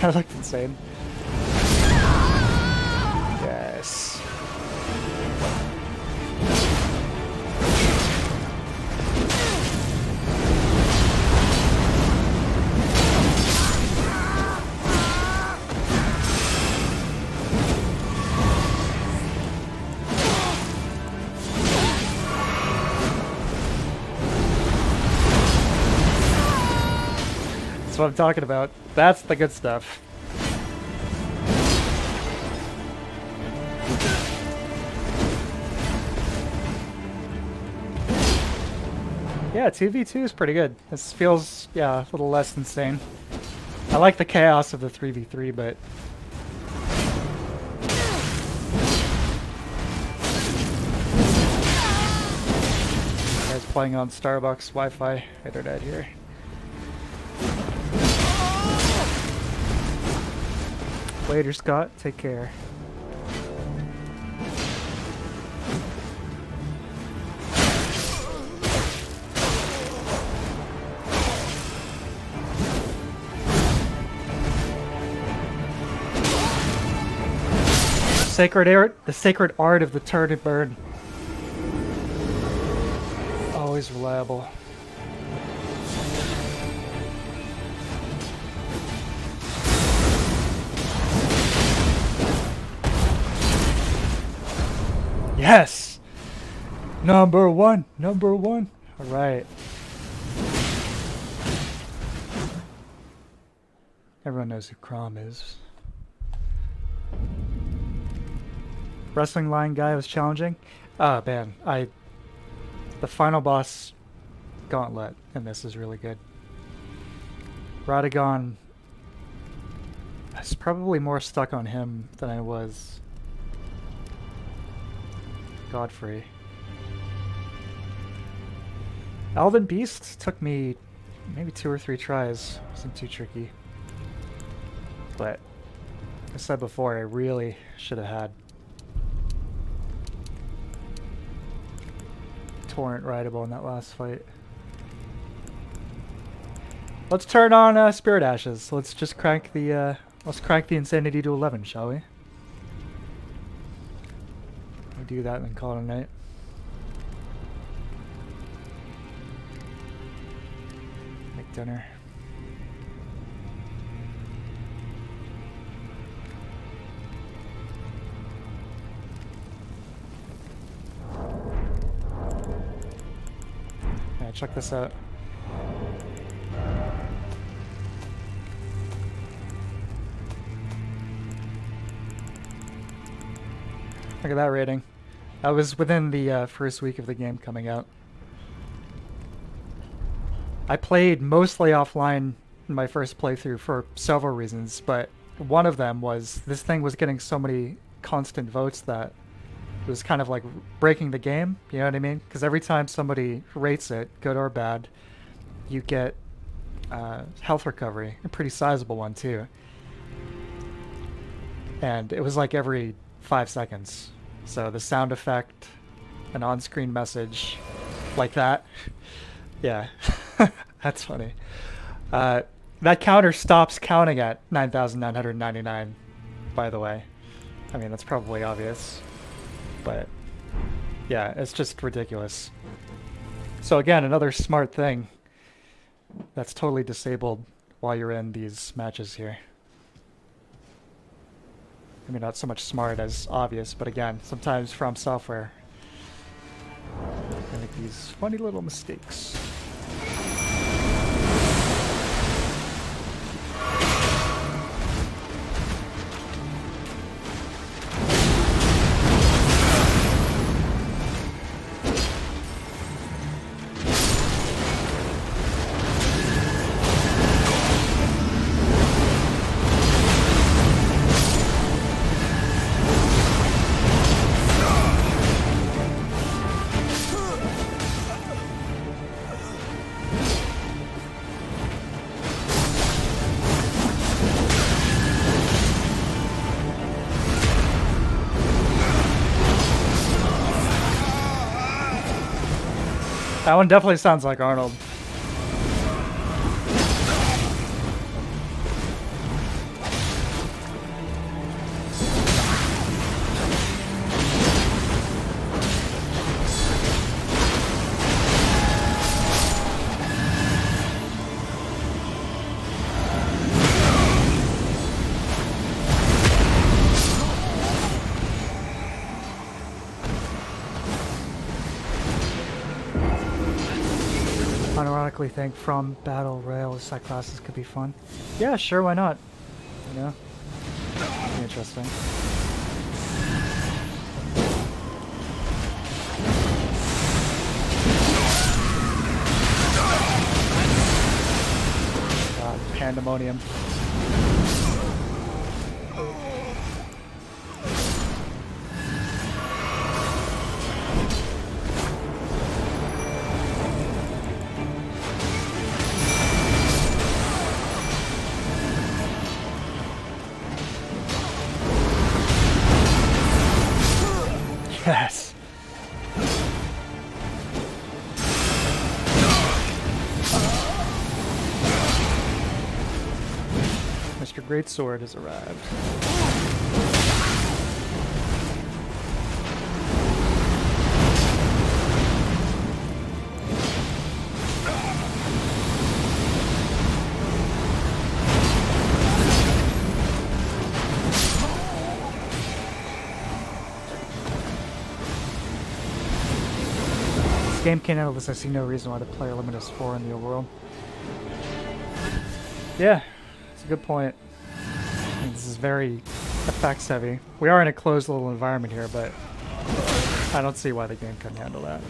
That looked insane. Yes. That's what I'm talking about. That's the good stuff. Yeah, 2v2 is pretty good. This feels, yeah, a little less insane. I like the chaos of the 3v3, but... Guys playing on Starbucks Wi-Fi internet here. Later, Scott. Take care. The sacred art of the turn and burn. Always reliable. Yes! Number one! Number one! Alright. Everyone knows who Crom is. Wrestling line guy was challenging. Oh man, the final boss gauntlet in this is really good. Radagon, I was probably more stuck on him than I was Godfrey. Elden Beast took me maybe 2 or 3 tries. Wasn't too tricky. But like I said before, I really should have had Torrent rideable in that last fight. Let's turn on Spirit Ashes. Let's just crank the insanity to 11, shall we? We'll do that and then call it a night. Make dinner. Yeah, check this out. Look at that rating. That was within the first week of the game coming out. I played mostly offline in my first playthrough for several reasons, but one of them was this thing was getting so many constant votes that it was kind of like breaking the game, you know what I mean? Because every time somebody rates it, good or bad, you get health recovery, a pretty sizable one too. And it was like every 5 seconds. So the sound effect, an on-screen message like that. Yeah, that's funny. That counter stops counting at 9,999, by the way. I mean, that's probably obvious. But yeah, it's just ridiculous. So again, another smart thing that's totally disabled while you're in these matches here. I mean, not so much smart as obvious, but again, sometimes from software, they make these funny little mistakes. That one definitely sounds like Arnold. unironically think from Battle Royale side classes could be fun. Yeah, sure, why not? You know? Be interesting. God, pandemonium. Yes. Mr. Greatsword has arrived. Game can't handle this. I see no reason why the player limit is 4 in the overworld. Yeah, it's a good point. I mean, this is very effects heavy. We are in a closed little environment here, but I don't see why the game couldn't handle that.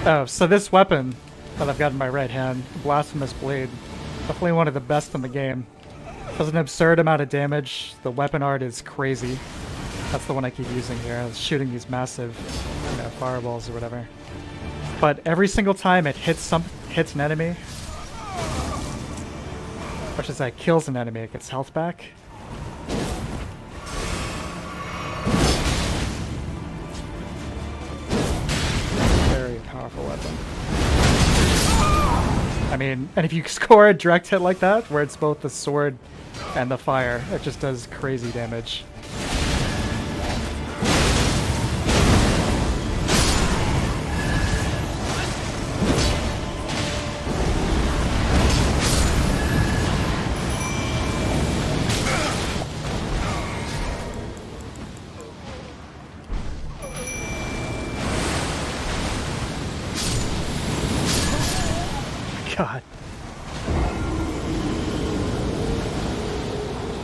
Oh, so this weapon that I've got in my right hand, the Blasphemous Blade, definitely one of the best in the game. Does an absurd amount of damage. The weapon art is crazy. That's the one I keep using here. It's shooting these massive, you know, fireballs or whatever. But every single time it hits an enemy, or should I say kills an enemy, it gets health back. Powerful weapon. I mean, and if you score a direct hit like that, where it's both the sword and the fire, it just does crazy damage. God.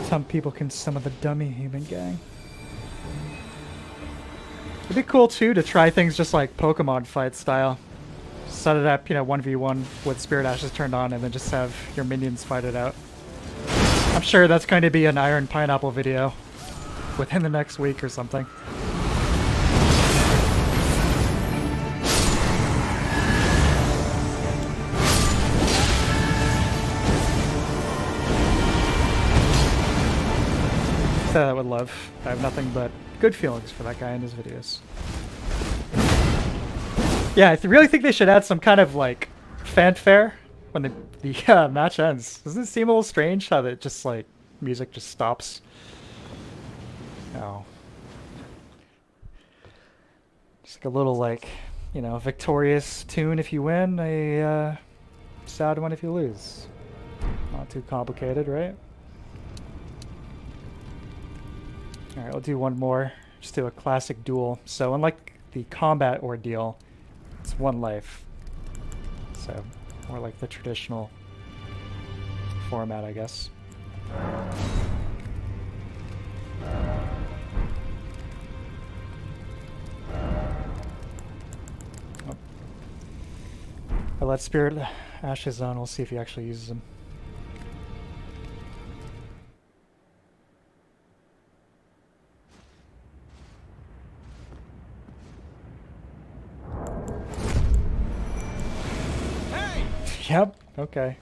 Some people can summon the dummy human gang. It'd be cool too to try things just like Pokemon fight style. Set it up, you know, 1v1 with Spirit Ashes turned on and then just have your minions fight it out. I'm sure that's going to be an Iron Pineapple video within the next week or something. That I would love. I have nothing but good feelings for that guy in his videos. Yeah, I really think they should add some kind of like fanfare when the match ends. Doesn't it seem a little strange how that just like music just stops? No. Just like a little like, you know, victorious tune if you win, a sad one if you lose. Not too complicated, right? Alright, we'll do one more. Just do a classic duel. So unlike the combat ordeal, it's one life. So more like the traditional format, I guess. Oh. I let Spirit Ashes on. We'll see if he actually uses them. Yep, okay.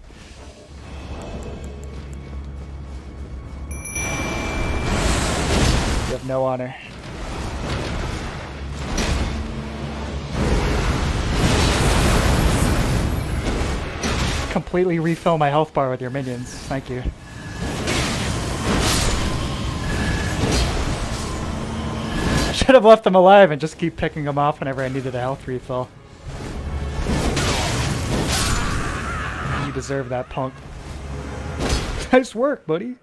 You have no honor. completely refill my health bar with your minions. Thank you. I should have left them alive and just keep picking them off whenever I needed a health refill. You deserve that, punk. Nice work, buddy.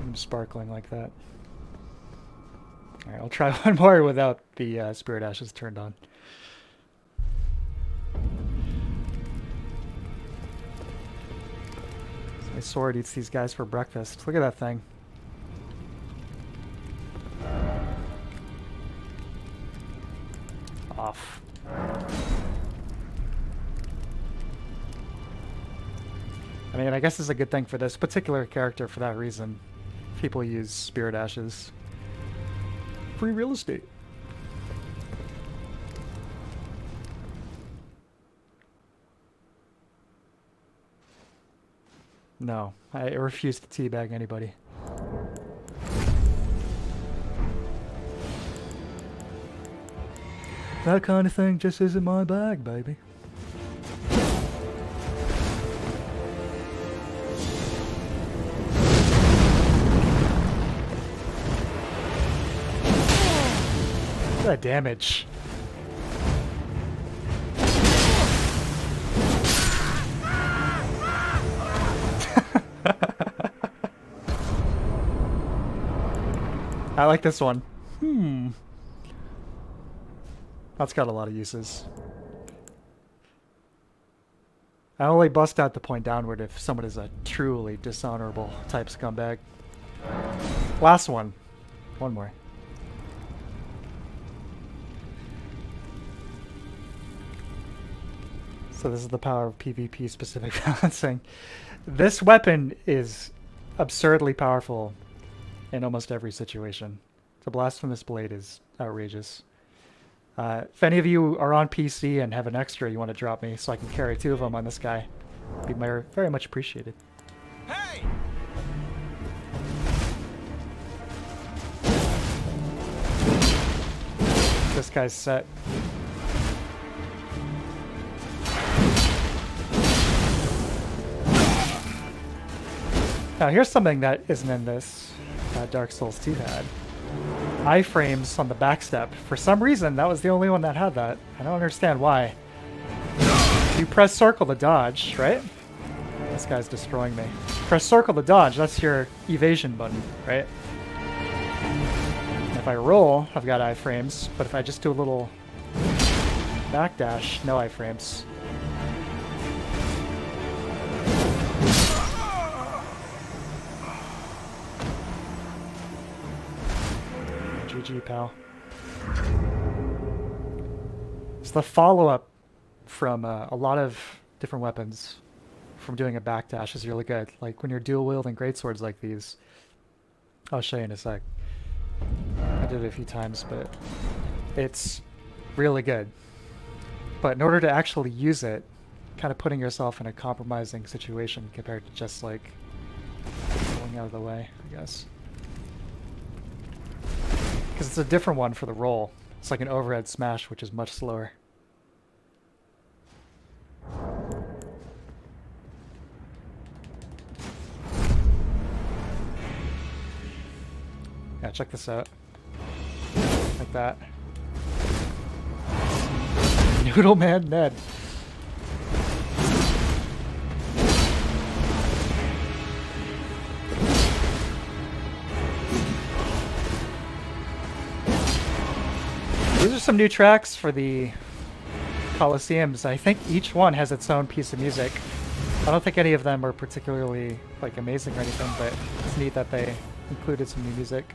I'm sparkling like that. Alright, I'll try one more without the Spirit Ashes turned on. So my sword eats these guys for breakfast. Look at that thing. Off. I mean, I guess it's a good thing for this particular character for that reason. People use Spirit Ashes. Free real estate. No, I refuse to teabag anybody. That kind of thing just isn't my bag, baby. Look at that damage. I like this one. That's got a lot of uses. I only bust out the point downward if someone is a truly dishonorable type scumbag. Last one. One more. So this is the power of PvP specific balancing. This weapon is absurdly powerful in almost every situation. The Blasphemous Blade is outrageous. If any of you are on PC and have an extra you want to drop me so I can carry 2 of them on this guy, it'd be very much appreciated. Hey! This guy's set. Now here's something that isn't in this Dark Souls 2 had. Iframes on the backstep. For some reason, that was the only one that had that. I don't understand why. You press circle to dodge, right? This guy's destroying me. Press circle to dodge, that's your evasion button, right? And if I roll, I've got iframes, but if I just do a little backdash, no iframes. GG, pal. It's the follow-up from a lot of different weapons from doing a backdash is really good. Like when you're dual-wielding greatswords like these. I'll show you in a sec. I did it a few times, but it's really good. But in order to actually use it, kind of putting yourself in a compromising situation compared to just like going out of the way, I guess. Because it's a different one for the roll. It's like an overhead smash, which is much slower. Yeah, check this out. Like that. Noodle Man Ned. These are some new tracks for the Colosseums. I think each one has its own piece of music. I don't think any of them are particularly like amazing or anything, but it's neat that they included some new music.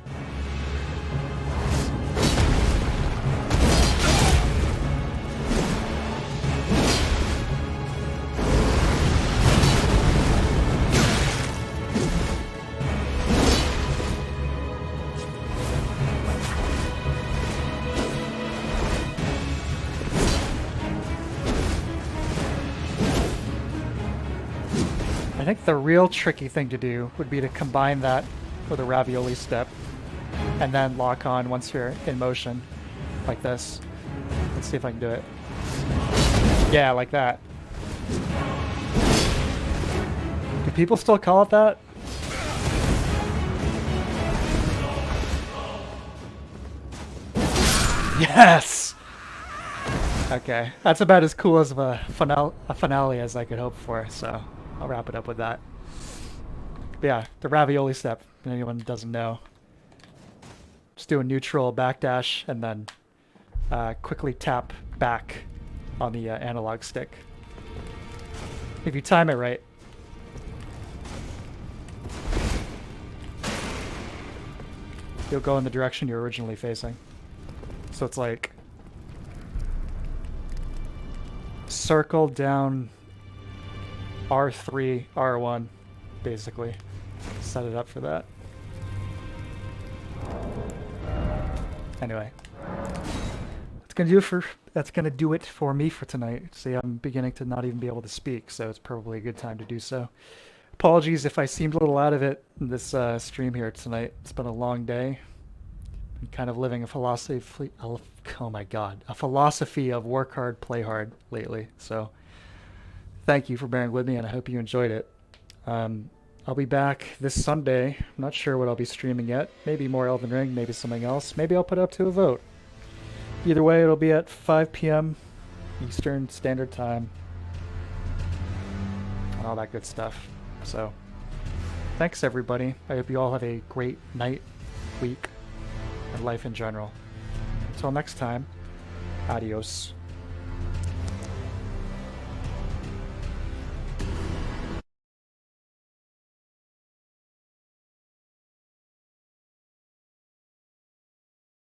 I think the real tricky thing to do would be to combine that with a ravioli step and then lock on once you're in motion like this. Let's see if I can do it. Yeah, like that. Do people still call it that? Yes! Okay, that's about as cool as of a finale as I could hope for, so I'll wrap it up with that. But yeah, the ravioli step, if anyone doesn't know. Just do a neutral backdash and then quickly tap back on the analog stick. If you time it right. You'll go in the direction you're originally facing. So it's like circle down R3, R1, basically. Set it up for that. Anyway, that's gonna do it for me for tonight. See, I'm beginning to not even be able to speak, so it's probably a good time to do so. Apologies if I seemed a little out of it in this stream here tonight. It's been a long day. I'm kind of living a philosophy. Oh my God, a philosophy of work hard, play hard lately. So, thank you for bearing with me, and I hope you enjoyed it. I'll be back this Sunday. I'm not sure what I'll be streaming yet. Maybe more Elden Ring, maybe something else. Maybe I'll put it up to a vote. Either way, it'll be at 5 p.m. Eastern Standard Time. All that good stuff. So, thanks everybody. I hope you all have a great night, week, and life in general. Until next time, adios.